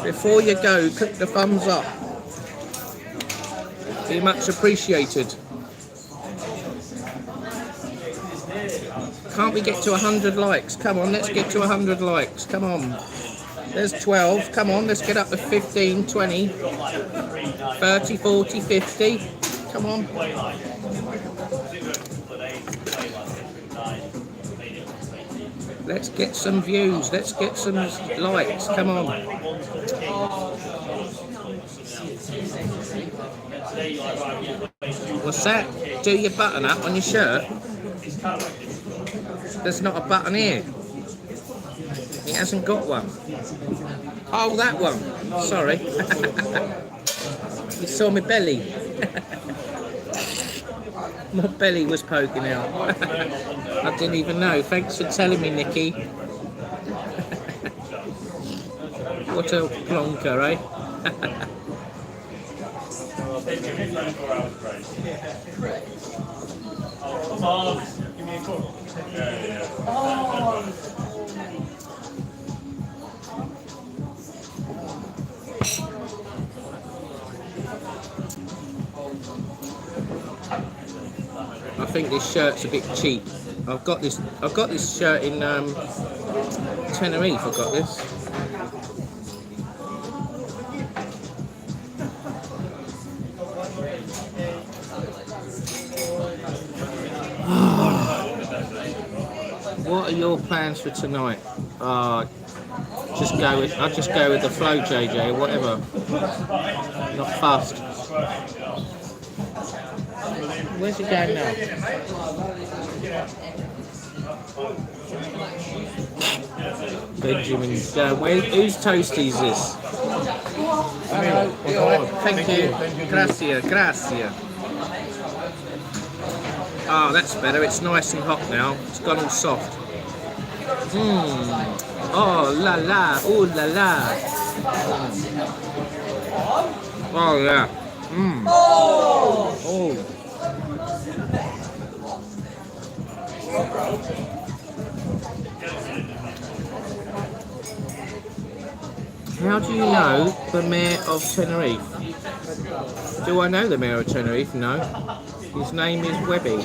Before you go, click the thumbs up. Be much appreciated. Can't we get to 100 likes? Come on, let's get to 100 likes. Come on. There's 12. Come on, let's get up to 15, 20, 30, 40, 50. Come on. Let's get some views. Let's get some likes. Come on. What's that? Do your button up on your shirt. There's not a button here. He hasn't got one. Oh, that one. Sorry. You saw my belly. My belly was poking out. I didn't even know. Thanks for telling me, Nikki. What a plonker, eh? Come on, give me a call. I think this shirt's a bit cheap. I've got this shirt in Tenerife. I've got this. What are your plans for tonight? I'll just go with the flow, JJ, or whatever. Not fast. Where's it going now? Benjamin, whose toasty is this? Thank you. Gracias. Oh, that's better. It's nice and hot now. It's gone all soft. Oh la la. Ooh la la. Oh yeah. Oh. How do you know the Mayor of Tenerife? Do I know the Mayor of Tenerife? No. His name is Webby.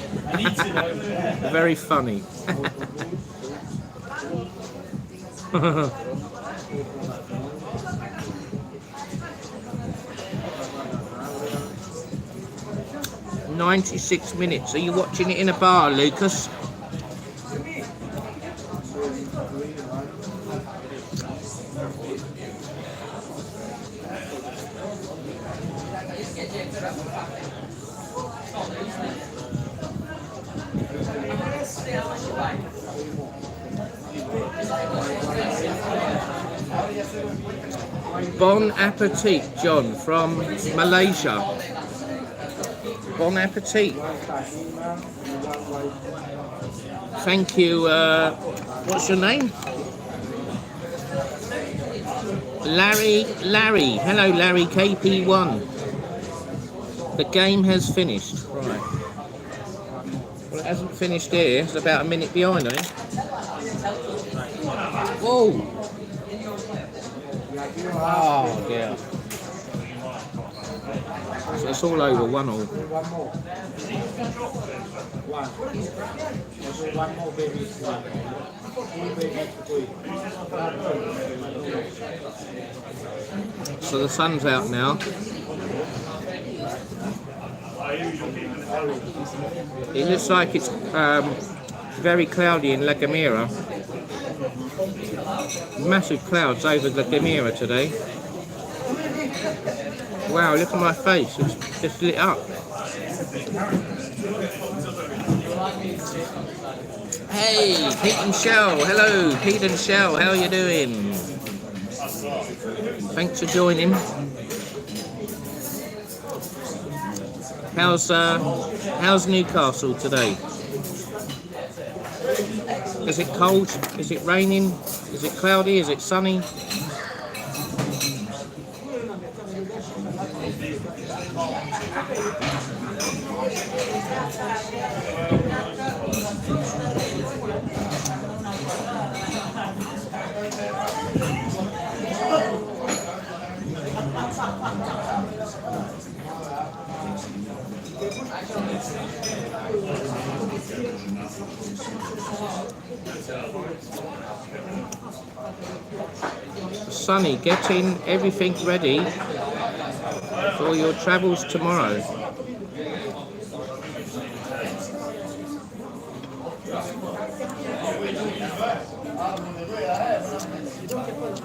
Very funny. "96 minutes. Are you watching it in a bar, Lucas?" Bon appetit, John from Malaysia. Bon appetit. Thank you. What's your name? Larry. Hello, Larry KP1. The game has finished. Right. Well, it hasn't finished here. It's about a minute behind, I think. Whoa. Oh dear. So it's all over 1-1. One more. One. Also one more baby. Two baby. So the sun's out now. It looks like it's very cloudy in La Gomera. Massive clouds over La Gomera today. Wow, look at my face, it's just lit up. Hey, Pete and Shell, hello, Pete and Shell, how are you doing? Thanks for joining. How's Newcastle today? Is it cold? Is it raining? Is it cloudy? Is it sunny? Sunny, getting everything ready for your travels tomorrow.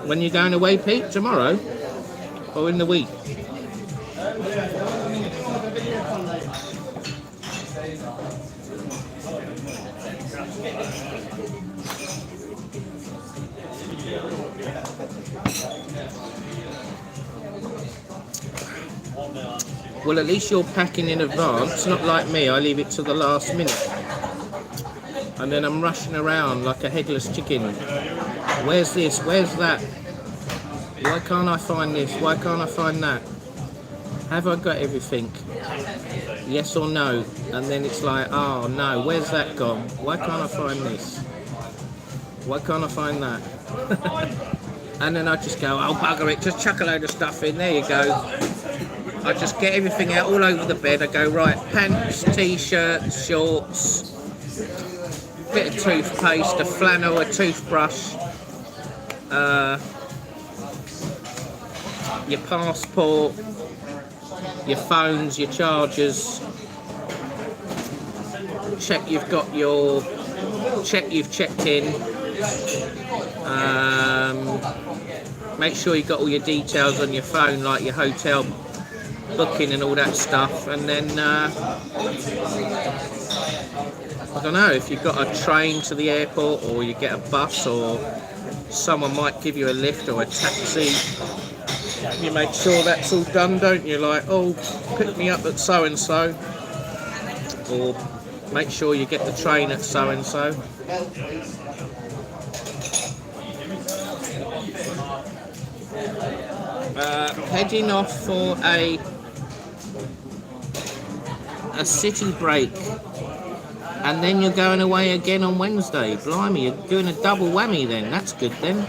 When you going away, Pete? Tomorrow? Or in the week? Well, at least you're packing in advance, not like me, I leave it to the last minute. And then I'm rushing around like a headless chicken. Where's this? Where's that? Why can't I find this? Why can't I find that? Have I got everything? Yes or no? And then it's like, oh no, where's that gone? Why can't I find this? Why can't I find that? And then I just go, oh bugger it, just chuck a load of stuff in, there you go. I just get everything out all over the bed. I go, right, pants, t-shirts, shorts, bit of toothpaste, a flannel, a toothbrush, your passport, your phones, your chargers. Check you've got your, check you've checked in. Make sure you've got all your details on your phone, like your hotel booking and all that stuff. And then I don't know, if you've got a train to the airport, or you get a bus, or someone might give you a lift or a taxi, you make sure that's all done, don't you? Like, oh, pick me up at so and so, or make sure you get the train at so and so. Heading off for a city break, and then you're going away again on Wednesday. Blimey, you're doing a double whammy then. That's good then.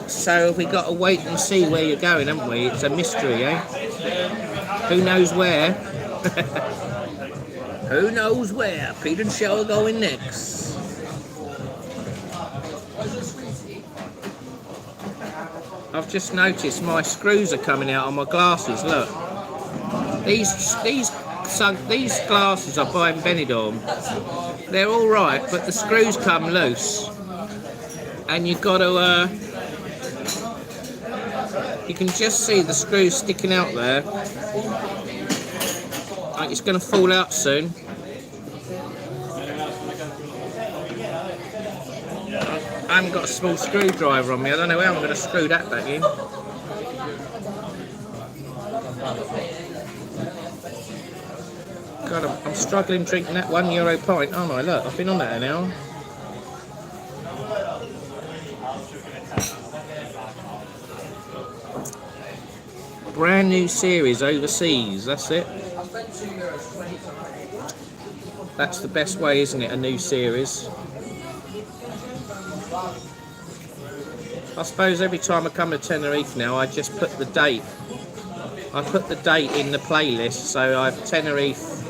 So we got to wait and see where you're going, haven't we? It's a mystery, eh? Who knows where? Who knows where? Pete and Shell are going next. I've just noticed my screws are coming out on my glasses. Look, these glasses I buy in Benidorm, they're all right, but the screws come loose, and you've got to. You can just see the screws sticking out there. Like it's going to fall out soon. I haven't got a small screwdriver on me. I don't know how I'm going to screw that back in. God, I'm struggling drinking that €1 pint, aren't I? Look, I've been on that an hour. Brand new series overseas, that's it. That's the best way, isn't it? A new series. I suppose every time I come to Tenerife now, I just put the date. I put the date in the playlist, so I've Tenerife.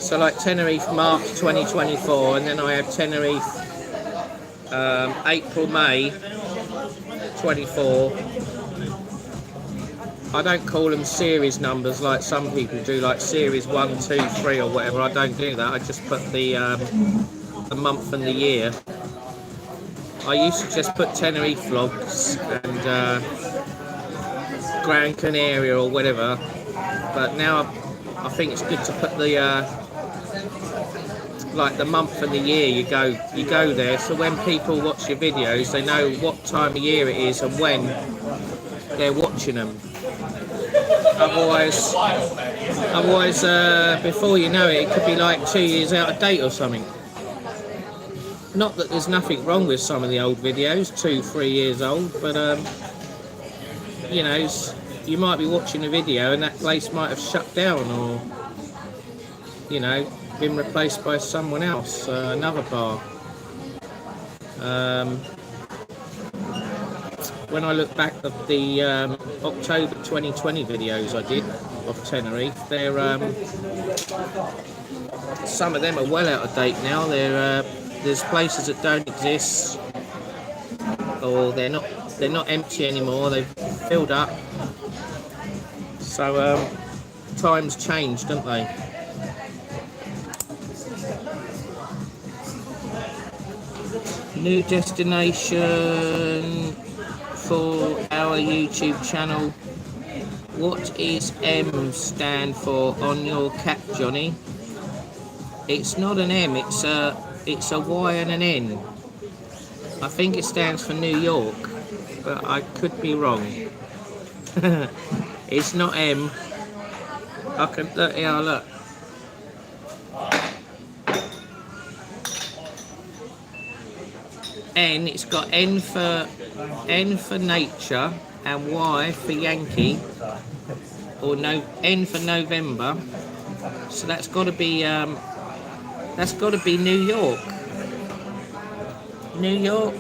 So like Tenerife March 2024, and then I have Tenerife April May 24. I don't call them series numbers like some people do, like series 1, 2, 3 or whatever. I don't do that. I just put the month and the year. I used to just put Tenerife vlogs and Gran Canaria or whatever, but now I think it's good to put the like the month and the year you go there, so when people watch your videos they know what time of year it is and when they're watching them. Otherwise before you know it, it could be like 2 years out of date or something. Not that there's nothing wrong with some of the old videos, 2-3 years old, but you know, you might be watching a video and that place might have shut down, or you know, been replaced by someone else, another bar. When I look back at the October 2020 videos I did of Tenerife, they're some of them are well out of date now. There's places that don't exist, or they're not empty anymore. They've filled up. So times change, don't they? New destination for our YouTube channel. What is M stand for on your cap, Johnny? It's not an M, it's a Y and an N. I think it stands for New York, but I could be wrong. It's not M. I can look here, look. N, it's got N for nature and Y for Yankee, or no, N for November. So that's got to be New York. New York.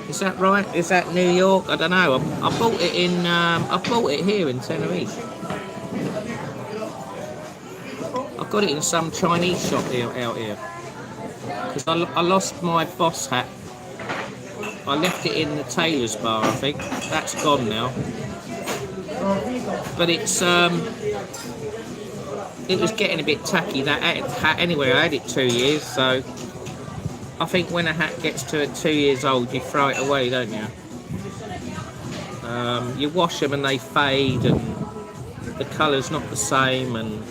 Is that right? Is that New York? I don't know. I bought it in. I bought it here in Tenerife. I got it in some Chinese shop out here. Because I lost my boss hat. I left it in the tailor's bar, I think. That's gone now. But it was getting a bit tacky, that hat anyway. I had it 2 years, so I think when a hat gets to 2 years old, you throw it away, don't you? You wash them and they fade, and the colour's not the same, and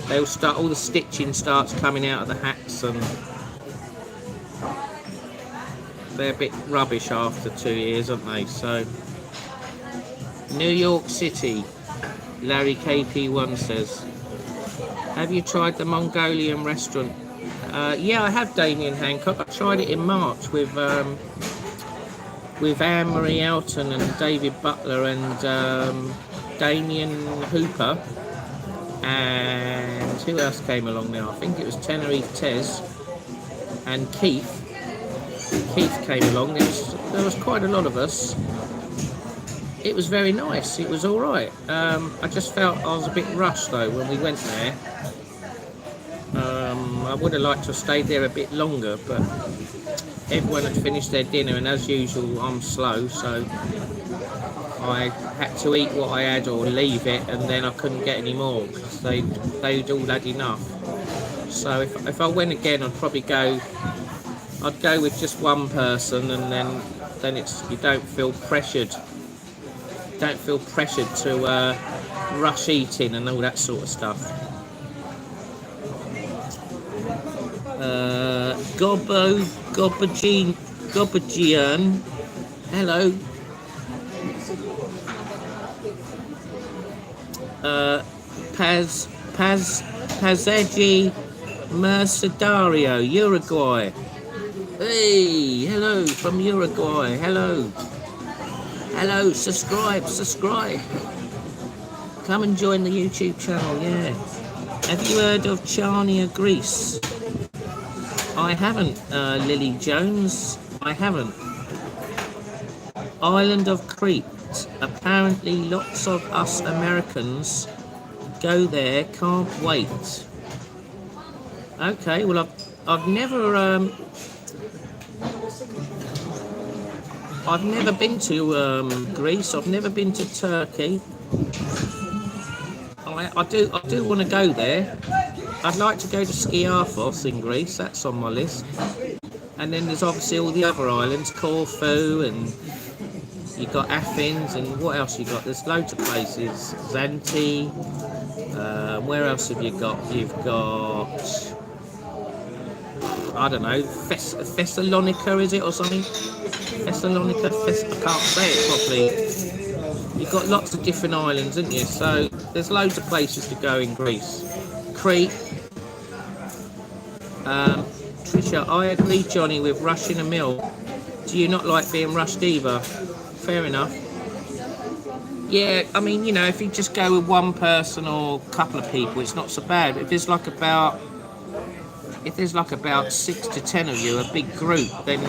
they'll start, all the stitching starts coming out of the hats, and they're a bit rubbish after 2 years, aren't they? So, New York City, Larry KP1 says. Have you tried the Mongolian restaurant? Yeah, I have, Damien Hancock. I tried it in March with Anne-Marie Elton and David Butler and Damien Hooper. And who else came along now? I think it was Tenerife Tez and Keith. Keith came along. There was quite a lot of us. It was very nice. It was all right. I just felt I was a bit rushed though when we went there. I would have liked to have stayed there a bit longer, but everyone had finished their dinner, and as usual, I'm slow, so I had to eat what I had or leave it, and then I couldn't get any more because they'd all had enough. So if I went again, I'd probably go. I'd go with just one person, and then it's, you don't feel pressured. Don't feel pressured to rush eating and all that sort of stuff. Gobajian, hello. Pazeji Mercedario, Uruguay. Hey, hello from Uruguay. Hello. Hello, subscribe. Come and join the YouTube channel, yeah. Have you heard of Charnia, Greece? I haven't, Lily Jones. I haven't. Island of Crete. Apparently, lots of us Americans go there. Can't wait. Okay, well, I've never been to Greece. I've never been to Turkey. I do want to go there. I'd like to go to Skiathos in Greece. That's on my list. And then there's obviously all the other islands, Corfu, and you've got Athens, and what else you got? There's loads of places. Zante. Where else have you got? You've got, I don't know, Thessalonica, is it, or something? Thessalonica, I can't say it properly. You've got lots of different islands, haven't you? So there's loads of places to go in Greece. Crete. Trisha, I agree, Johnny, with rushing a meal. Do you not like being rushed either? Fair enough. Yeah, I mean, you know, if you just go with one person or a couple of people, it's not so bad. If there's like about 6 to 10 of you, a big group, then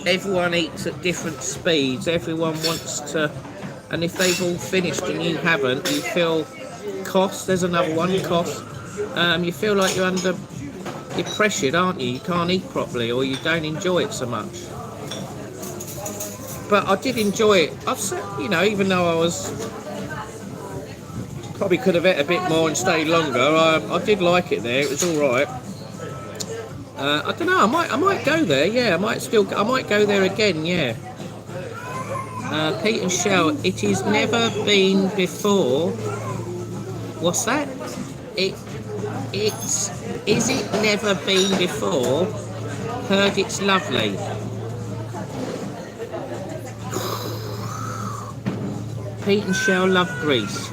everyone eats at different speeds. Everyone wants to, and if they've all finished and you haven't, you feel cost. There's another one, cost. You feel like you're pressured, aren't you? You can't eat properly, or you don't enjoy it so much. But I did enjoy it. You know, even though I was probably could have ate a bit more and stayed longer, I did like it there. It was all right. I don't know. I might go there. Yeah, I might go there again. Yeah. Pete and Shell. It has never been before. What's that? Is it never been before? Heard it's lovely. Pete and Shell love Greece.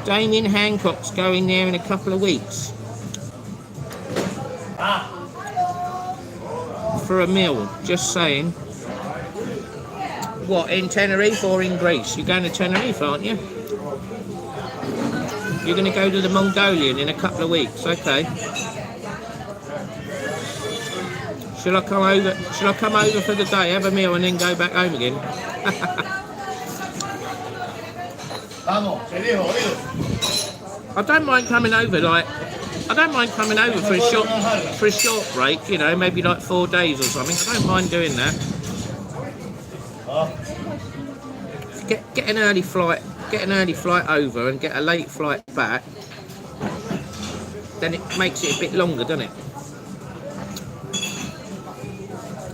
Damien Hancock's going there in a couple of weeks. For a meal, just saying. What, in Tenerife or in Greece? You're going to Tenerife, aren't you? You're going to go to the Mongolian in a couple of weeks, okay. Shall I come over for the day, have a meal and then go back home again? I don't mind coming over for a short break, you know, maybe like 4 days or something. I don't mind doing that. Get an early flight over and get a late flight back. Then it makes it a bit longer, doesn't it?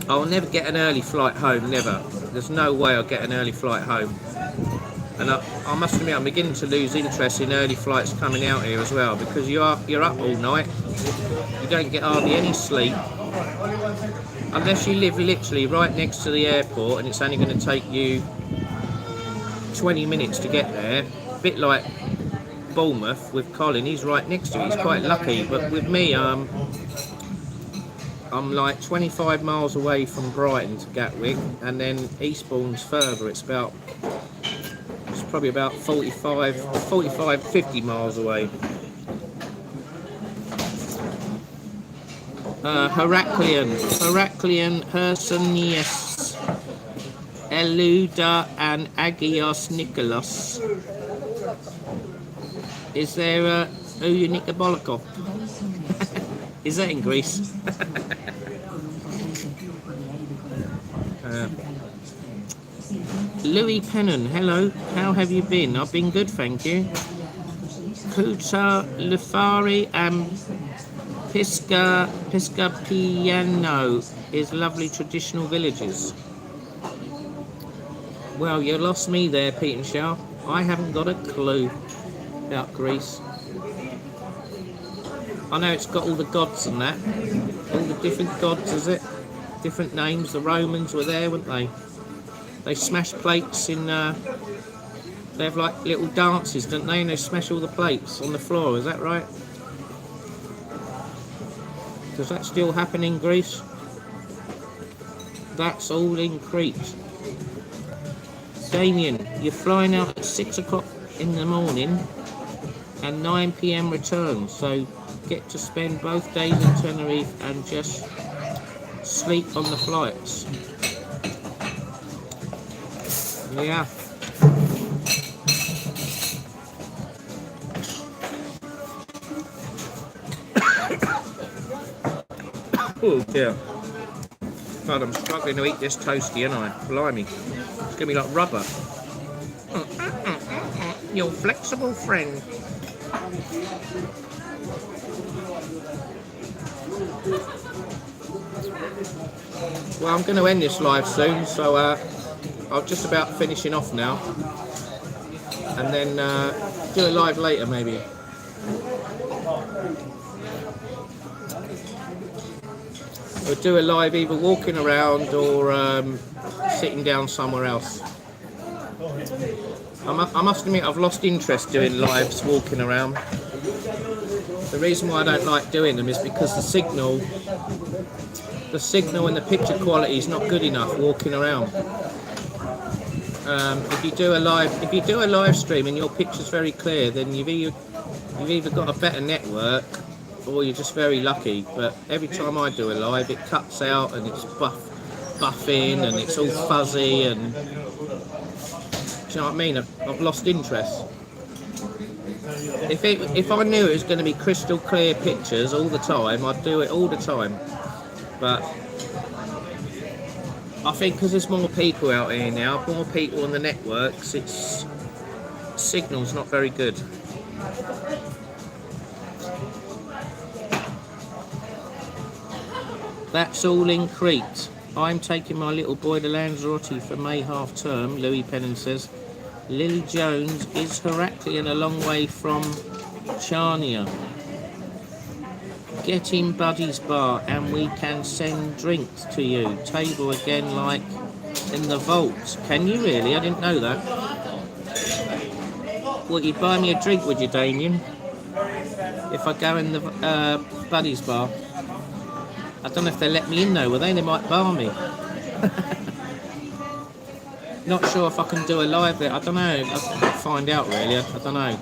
I'll never get an early flight home, never. There's no way I'll get an early flight home. And I must admit, I'm beginning to lose interest in early flights coming out here as well, because you're up all night. You don't get hardly any sleep. Unless you live literally right next to the airport and it's only going to take you 20 minutes to get there. A bit like Bournemouth with Colin, he's right next to it, he's quite lucky. But with me, I'm like 25 miles away from Brighton to Gatwick, and then Eastbourne's further. It's probably about 45, 50 miles away. Heraklion, Hersonius, Eluda and Agios Nikolos. Is there a Uyu Nikobolikov? Is that in Greece? Louis Pennon, hello, how have you been? I've been good, thank you. Kuta Lufari and Pisca Piano is lovely traditional villages. Well, you lost me there, Pete and Shell. I haven't got a clue about Greece. I know it's got all the gods and that. All the different gods, is it? Different names. The Romans were there, weren't they? They smash plates in... they have like little dances, don't they? And they smash all the plates on the floor, is that right? Does that still happen in Greece? That's all in Crete. Damien, you're flying out at 6 o'clock in the morning and 9 p.m. return. So get to spend both days in Tenerife and just sleep on the flights. Yeah. Oh dear. God, I'm struggling to eat this toasty, aren't I? Blimey. It's gonna be like rubber. Your flexible friend. Well, I'm going to end this live soon, so I'm just about finishing off now, and then do a live later maybe. Or do a live either walking around or sitting down somewhere else. I must admit I've lost interest doing lives walking around. The reason why I don't like doing them is because the signal and the picture quality is not good enough walking around. If you do a live stream and your picture's very clear, then you've either got a better network or you're just very lucky. But every time I do a live, it cuts out and it's buffing and it's all fuzzy, and do you know what I mean? I've lost interest. If I knew it was going to be crystal clear pictures all the time, I'd do it all the time. But I think because there's more people out here now, more people on the networks, signal's not very good. That's all in Crete. I'm taking my little boy to Lanzarote for May half term, Louis Pennon says. Lily Jones is Heraclean, a long way from Charnia. Get in Buddy's bar and we can send drinks to you. Table again like in the vaults. Can you really? I didn't know that. What, you'd buy me a drink, would you, Damien? If I go in the Buddy's bar? I don't know if they let me in though, will they? They might bar me. Not sure if I can do a live there. I don't know. I'll find out really. I don't know.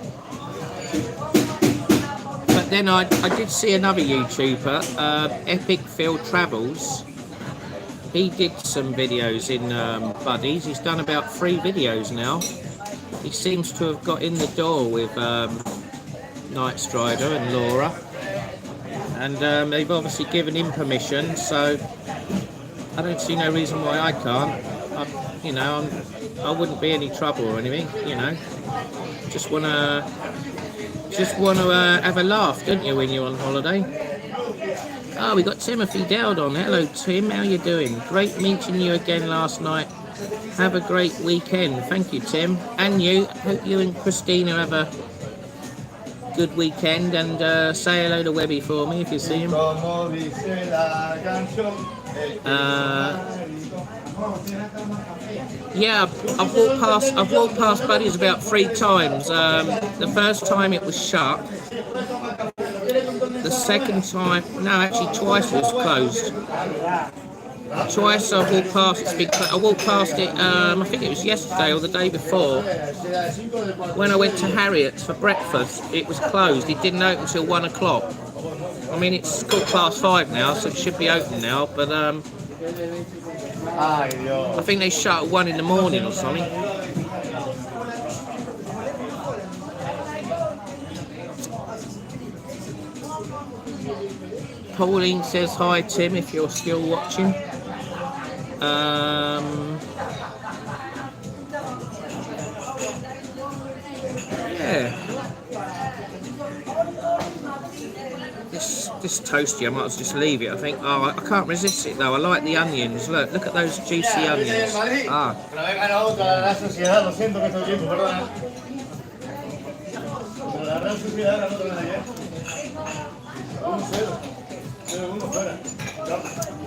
But then I did see another YouTuber, Epic Field Travels. He did some videos in Buddies. He's done about 3 videos now. He seems to have got in the door with Night Strider and Laura. And they've obviously given him permission, so I don't see no reason why I can't. I wouldn't be any trouble or anything, you know. Just wanna have a laugh, don't you, when you're on holiday? Oh, we got Timothy Dowd on. Hello, Tim. How you doing? Great meeting you again last night. Have a great weekend. Thank you, Tim. And you. Hope you and Christina have a good weekend. And say hello to Webby for me if you see him. Yeah, I've walked past Buddy's about 3 times. The first time it was shut. The second time, no, actually twice it was closed. Twice I've walked past it's been closed. I walked past it, I think it was yesterday or the day before. When I went to Harriet's for breakfast, it was closed. It didn't open until 1 o'clock. I mean, it's 5:15 now, so it should be open now, but I think they shut at 1 in the morning or something. Pauline says hi, Tim, if you're still watching. Yeah. This toasty, I might as well just leave it. I think. Oh, I can't resist it though. I like the onions. Look at those juicy onions. Ah.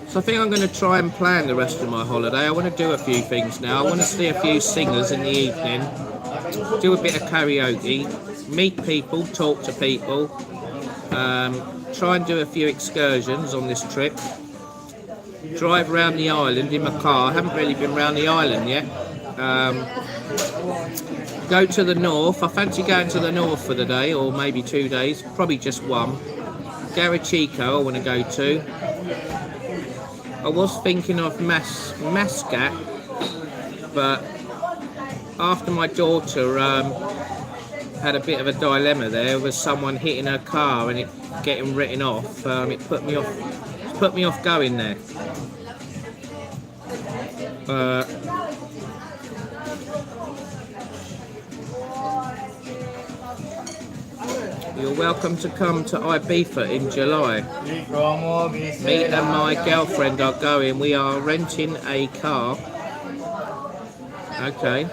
So I think I'm going to try and plan the rest of my holiday. I want to do a few things now. I want to see a few singers in the evening, do a bit of karaoke, meet people, talk to people, try and do a few excursions on this trip, drive around the island in my car. I haven't really been around the island yet. Go to the north. I fancy going to the north for the day, or maybe 2 days. Probably just one. Garachico I want to go to. I was thinking of Mascat, but after my daughter had a bit of a dilemma there with someone hitting her car and it getting written off, it put me off going there. You're welcome to come to Ibiza in July. Me and my girlfriend are going. We are renting a car. Okay.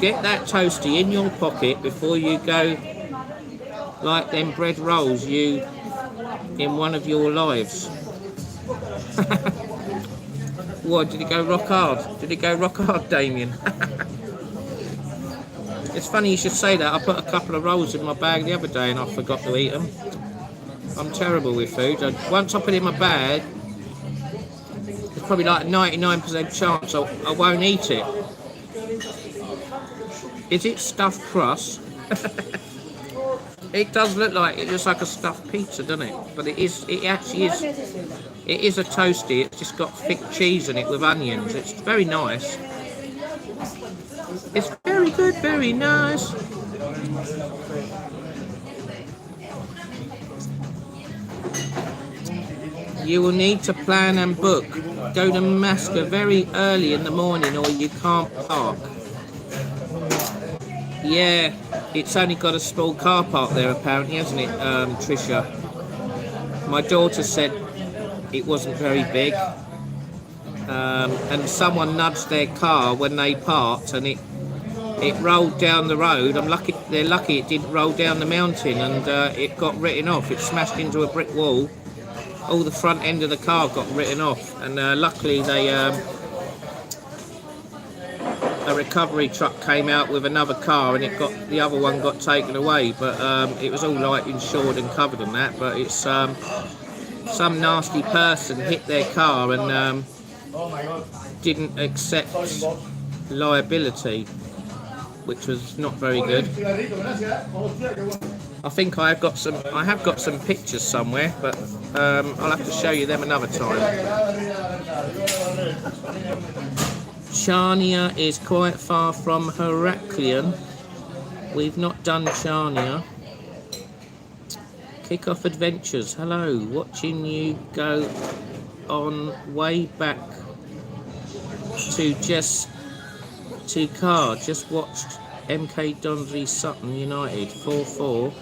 Get that toasty in your pocket before you go like them bread rolls you in one of your lives. What, did he go rock hard? Did he go rock hard, Damien? It's funny you should say that. I put a couple of rolls in my bag the other day and I forgot to eat them. I'm terrible with food. Once I put it in my bag, it's probably like a 99% chance I won't eat it. Is it stuffed crust? It does look like it looks like a stuffed pizza, doesn't it? But it actually is. It is a toasty. It's just got thick cheese in it with onions. It's very nice. It's very good, very nice. You will need to plan and book. Go to Masca very early in the morning or you can't park. Yeah, it's only got a small car park there apparently, hasn't it, Trisha? My daughter said it wasn't very big. And someone nudged their car when they parked and it rolled down the road. They're lucky it didn't roll down the mountain and it got written off. It smashed into a brick wall. All the front end of the car got written off, and luckily a recovery truck came out with another car and the other one got taken away, but it was all like insured and covered and that. But it's some nasty person hit their car and didn't accept liability, which was not very good. I think I have got some pictures somewhere, but I'll have to show you them another time. Charnia is quite far from Heraklion. We've not done Charnia. Kick-off adventures. Hello, watching you go on way back to car. Just watched MK Donsey Sutton United 4-4.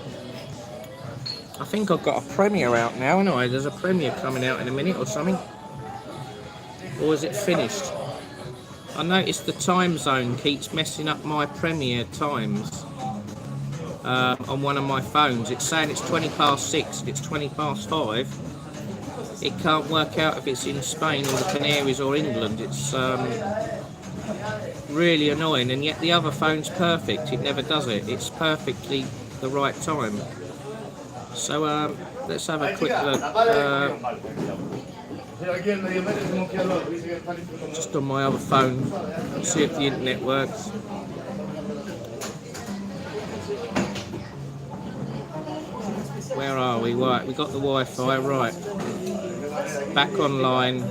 I think I've got a premiere out now, haven't I? There's a premiere coming out in a minute or something. Or is it finished? I noticed the time zone keeps messing up my premiere times on one of my phones. It's saying it's 20 past 6 and it's 20 past 5. It can't work out if it's in Spain or the Canaries or England. It's really annoying, and yet the other phone's perfect. It never does it. It's perfectly the right time. So let's have a quick look. Just on my other phone, see if the internet works. Where are we? Right, we got the Wi-Fi. Right, back online.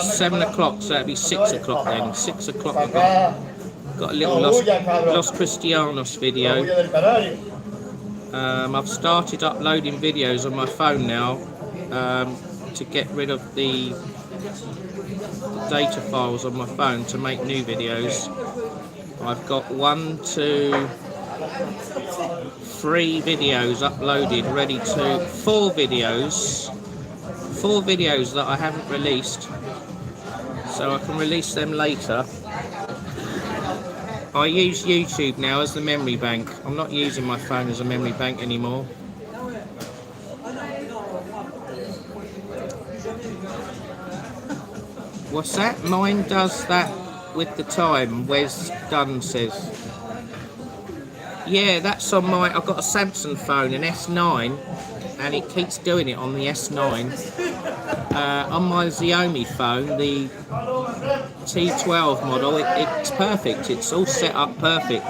7 o'clock, so that'd be 6 o'clock then. 6 o'clock. I've got a little Los Cristianos video. I've started uploading videos on my phone now to get rid of the data files on my phone to make new videos. I've got 1, 2, 3 videos uploaded, ready to 4 videos that I haven't released, so I can release them later. I use YouTube now as the memory bank. I'm not using my phone as a memory bank anymore. What's that? Mine does that with the time, Wes Dunn says. Yeah, that's on my. I've got a Samsung phone, an S9, and it keeps doing it on the S9. On my Xiaomi phone, the T12 model, it's perfect. It's all set up perfect.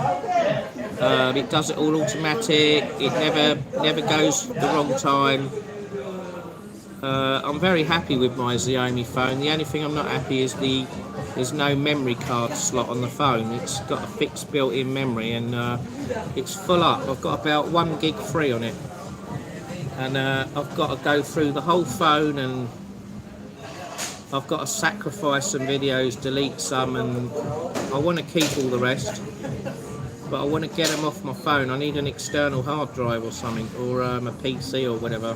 It does it all automatic. It never goes the wrong time. I'm very happy with my Xiaomi phone. The only thing I'm not happy is there's no memory card slot on the phone. It's got a fixed built-in memory, and it's full up. I've got about 1 gig free on it, and I've got to go through the whole phone, and I've got to sacrifice some videos, delete some, and I want to keep all the rest, but I want to get them off my phone. I need an external hard drive or something, or a PC or whatever,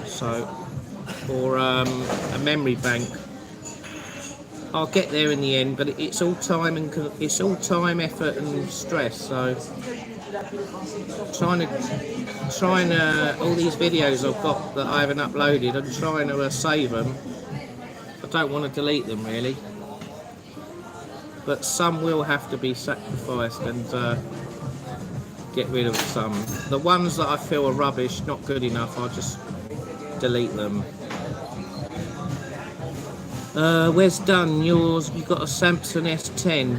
so, or a memory bank. I'll get there in the end, but it's all time and it's all time, effort, and stress. So trying to all these videos I've got that I haven't uploaded, I'm trying to save them. I don't want to delete them really, but some will have to be sacrificed and get rid of some. The ones that I feel are rubbish, not good enough, I'll just delete them. Where's done? Yours, you've got a Samsung S10.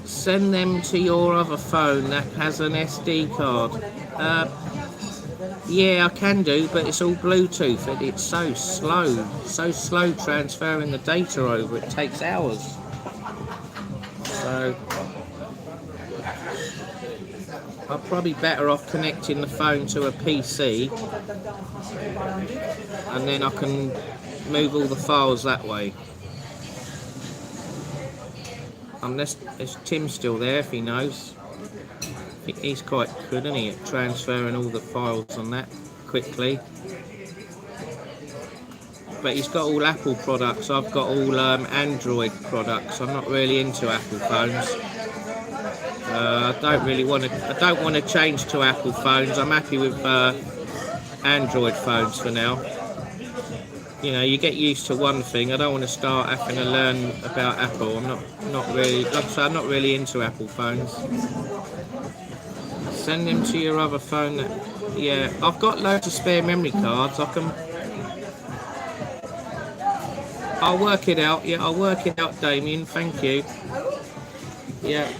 Send them to your other phone that has an SD card. Yeah, I can do, but it's all Bluetooth and it's so slow transferring the data over. It takes hours. So I'm probably better off connecting the phone to a PC, and then I can move all the files that way. Unless is Tim still there, if he knows. He's quite good, isn't he, at transferring all the files on that quickly. But he's got all Apple products. I've got all Android products. I'm not really into Apple phones. I don't want to change to Apple phones. I'm happy with Android phones for now. You know, you get used to one thing. I don't want to start having to learn about Apple. I'm not really, like I say, I'm not really into Apple phones. Send them to your other phone. Yeah, I've got loads of spare memory cards. I'll work it out. Yeah, I'll work it out, Damien. Thank you. Yeah,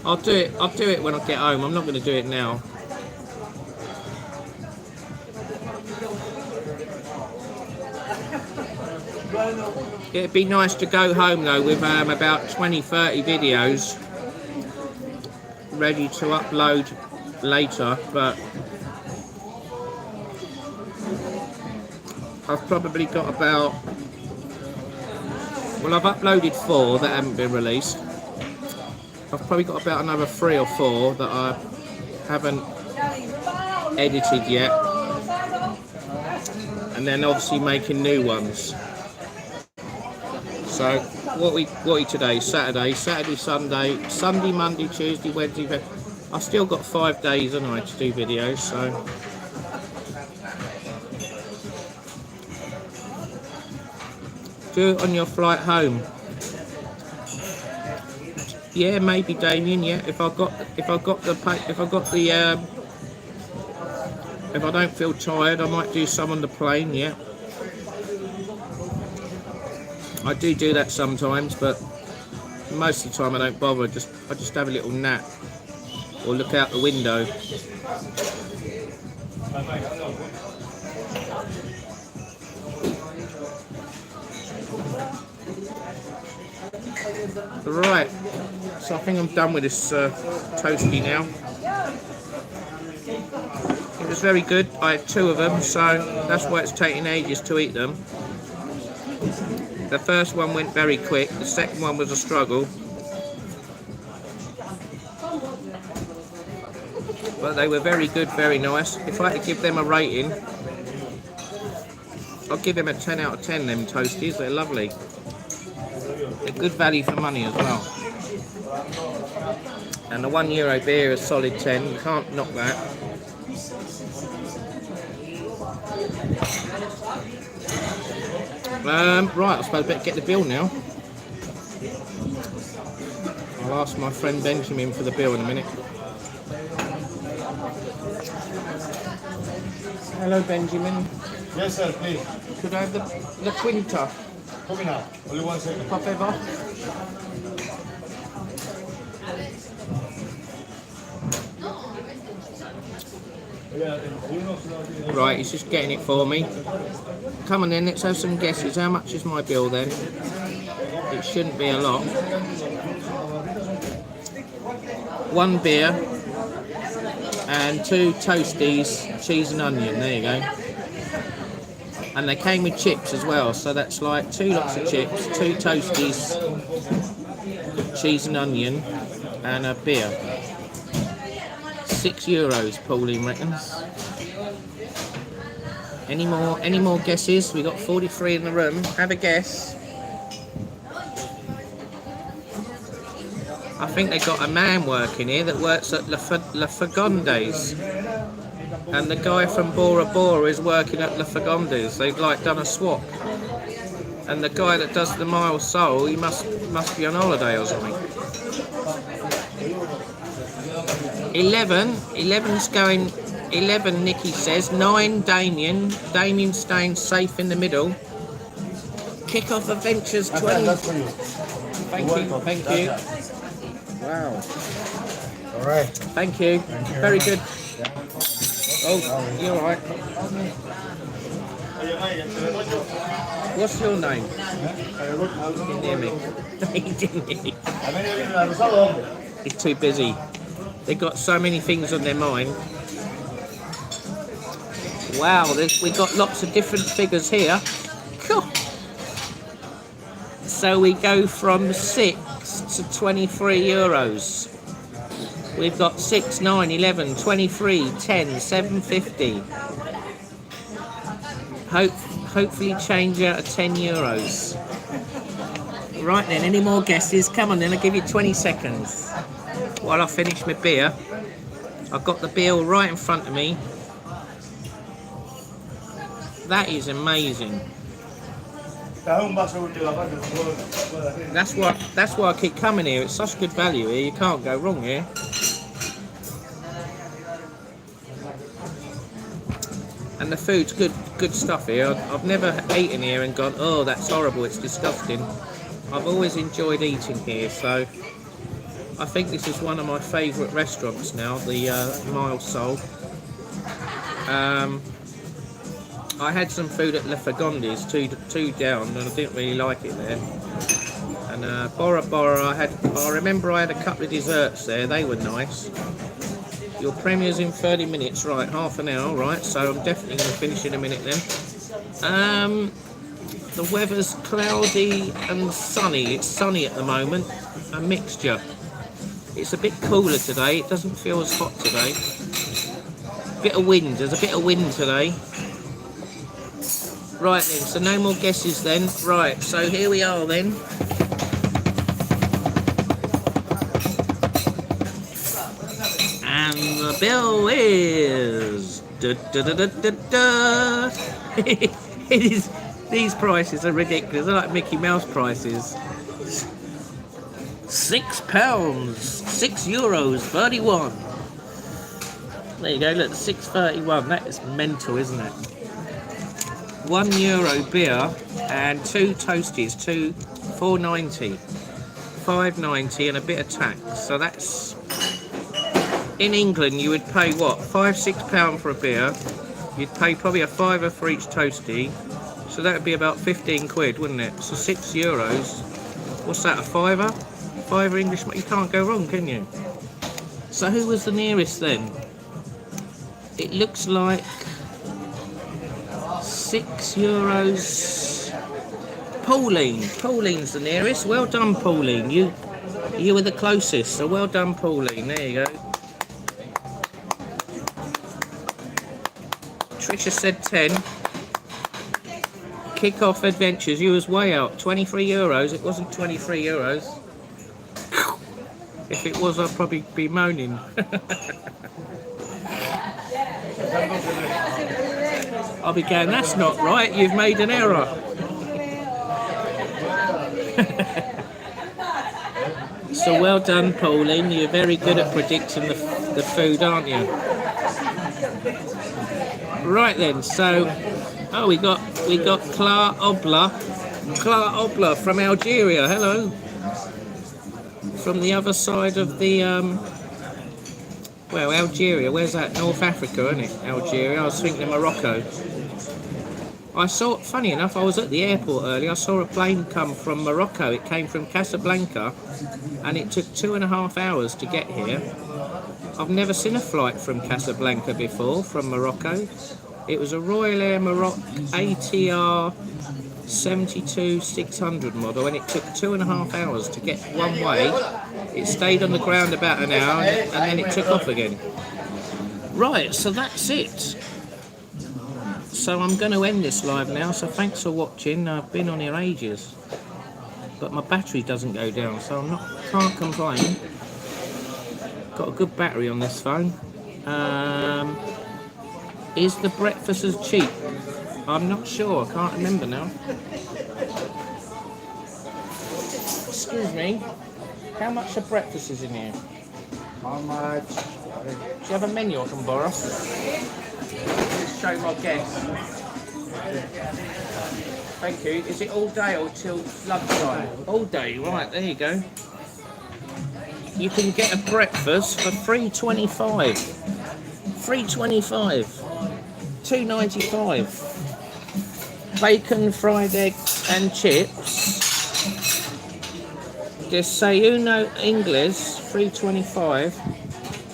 I'll do it. I'll do it when I get home. I'm not going to do it now. It'd be nice to go home though with about 20-30 videos ready to upload later, but I've probably got about, well, I've uploaded 4 that haven't been released. I've probably got about another 3 or 4 that I haven't edited yet, and then obviously making new ones. So what we today? Saturday, Sunday, Monday, Tuesday, Wednesday. I've still got 5 days, haven't I, to do videos. So do it on your flight home. Yeah, maybe, Damien. Yeah, if I don't feel tired, I might do some on the plane. Yeah. I do that sometimes, but most of the time I don't bother. I just have a little nap or look out the window. Right, so I think I'm done with this toasty now. It was very good. I had 2 of them, so that's why it's taking ages to eat them. The first one went very quick, the second one was a struggle. But they were very good, very nice. If I had to give them a rating, I'll give them a 10 out of 10, them toasties. They're lovely. They're good value for money as well. And the €1 beer is solid 10, you can't knock that. Right, I suppose I better get the bill now. I'll ask my friend Benjamin for the bill in a minute. Hello, Benjamin. Yes, sir, please. Could I have the Quinta? Coming out. Only 1 second. Pop over. Right, he's just getting it for me. Come on then, let's have some guesses. How much is my bill then? It shouldn't be a lot. 1 beer and 2 toasties, cheese and onion. There you go. And they came with chips as well, so that's like 2 lots of chips, 2 toasties, cheese and onion, and a beer. €6, Pauline reckons. Any more guesses? We got 43 in the room. Have a guess. I think they got a man working here that works at La Fagondes, and the guy from Bora Bora is working at La Fagondes. They've like done a swap, and the guy that does the Mild Soul, he must be on holiday or something. 11's going. 11, Nikki says. 9, Damien. Damien's staying safe in the middle. Kick-off adventures 20. That's for you. Thank you. Wow. All right. Thank you. Very good. Oh, you're right. What's your name? Didn't hear me. He didn't hear me. He's too busy. They've got so many things on their mind. Wow, we got lots of different figures here. Cool. So we go from 6 to €23. We've got 6, 9, 11, 23, 10, 7.50. Hopefully change out of €10. Right then, any more guesses? Come on then, I'll give you 20 seconds. While I finish my beer. I've got the bill right in front of me. That is amazing. That's why I keep coming here. It's such good value here. You can't go wrong here. And the food's good stuff here. I've never eaten here and gone, oh, that's horrible, it's disgusting. I've always enjoyed eating here, so I think this is one of my favourite restaurants now, the Mild Soul. I had some food at La Fagondes, two down, and I didn't really like it there. And Bora Bora, I remember I had a couple of desserts there, they were nice. Your premier's in 30 minutes, right, half an hour, right, so I'm definitely going to finish in a minute then. The weather's cloudy and sunny. It's sunny at the moment, a mixture. It's a bit cooler today, it doesn't feel as hot today. Bit of wind, there's a bit of wind today. Right then, so no more guesses then. Right, so here we are then. And the bill is... It is... These prices are ridiculous, they're like Mickey Mouse prices. £6, €6.31. There you go, look, £6.31, that is mental, isn't it? €1 beer and 2 toasties, £4.90, £5.90 and a bit of tax. So that's, in England you would pay what, £5-6 for a beer, you'd pay probably a £5 for each toastie, so that would be about 15 quid, wouldn't it? So €6, what's that, a £5? £5 English, you can't go wrong, can you? So who was the nearest then? It looks like €6. Pauline's the nearest. Well done, Pauline. You were the closest, so well done, Pauline. There you go. Trisha said 10. Kick-off adventures. You was way out. €23. It wasn't €23. If it was, I'd probably be moaning. I'll be going, that's not right, you've made an So well done, Pauline. You're very good at predicting the food, aren't you? Right then. So, oh, we got Clara Obla from Algeria. Hello. From the other side of the well, Algeria. Where's that? North Africa, isn't it? Algeria. I was thinking of Morocco. I saw, funny enough, I was at the airport earlier. I saw a plane come from Morocco. It came from Casablanca, and it took 2.5 hours to get here. I've never seen a flight from Casablanca before, from Morocco. It was a Royal Air Morocco ATR 72-600 model, and it took 2.5 hours to get one way. It stayed on the ground about an hour, and then it took off again. Right, so that's it. So I'm going to end this live now, so thanks for watching. I've been on here ages, but my battery doesn't go down, so can't complain. Got a good battery on this phone. Is the breakfast as cheap? I'm not sure, I can't remember now. Excuse me, how much of breakfast is in here? How much? Do you have a menu I can borrow? Just show my guests. Thank you. Is it all day or till lunchtime? All day, right, there you go. You can get a breakfast for $3.25. $3.25. $2.95. Bacon, fried eggs and chips. Desayuno Ingles, $3.25.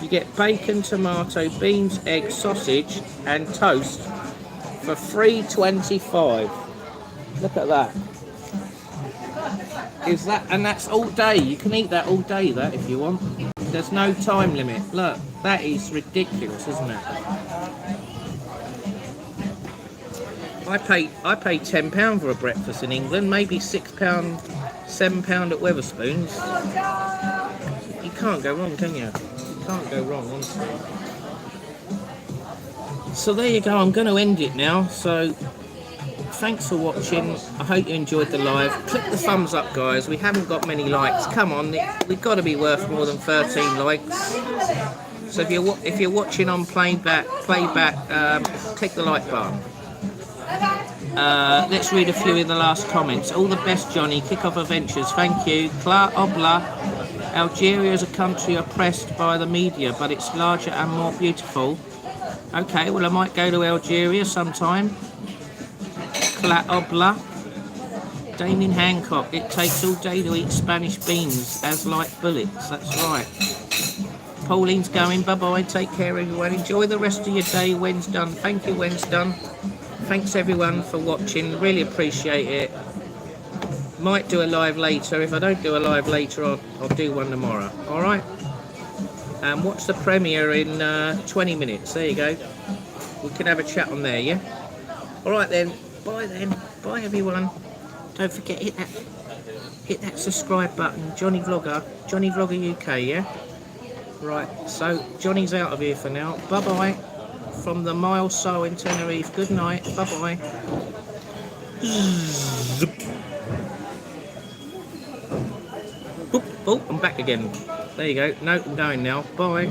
You get bacon, tomato, beans, egg, sausage and toast for $3.25. Look at that. Is that, and that's all day. You can eat that all day, that, if you want. There's no time limit. Look, that is ridiculous, isn't it? I pay £10 for a breakfast in England, maybe £6, £7 at Wetherspoons. You can't go wrong, can you? You can't go wrong, honestly. So there you go, I'm going to end it now. So thanks for watching. I hope you enjoyed the live. Click the thumbs up, guys. We haven't got many likes. Come on, we've got to be worth more than 13 likes. So if you're watching on playback, click the like button. Let's read a few in the last comments. All the best, Johnny. Kick-off adventures. Thank you. Clara Obla. Algeria is a country oppressed by the media, but it's larger and more beautiful. Okay, well I might go to Algeria sometime. Clara Obla. Damien Hancock. It takes all day to eat Spanish beans as like bullets. That's right. Pauline's going. Bye-bye. Take care, everyone. Enjoy the rest of your day. When's done. Thank you, when's done. Thanks everyone for watching, really appreciate it. Might do a live later. If I don't do a live later, I'll do one tomorrow. Alright? And watch the premiere in 20 minutes. There you go. We can have a chat on there, yeah? Alright then. Bye then. Bye everyone. Don't forget, hit that subscribe button. Johnny Vlogger UK, yeah? Right, so Johnny's out of here for now. Bye-bye. From the Mild Soul in Tenerife. Good night. Bye-bye. Oh, I'm back again. There you go. No, I'm going now. Bye.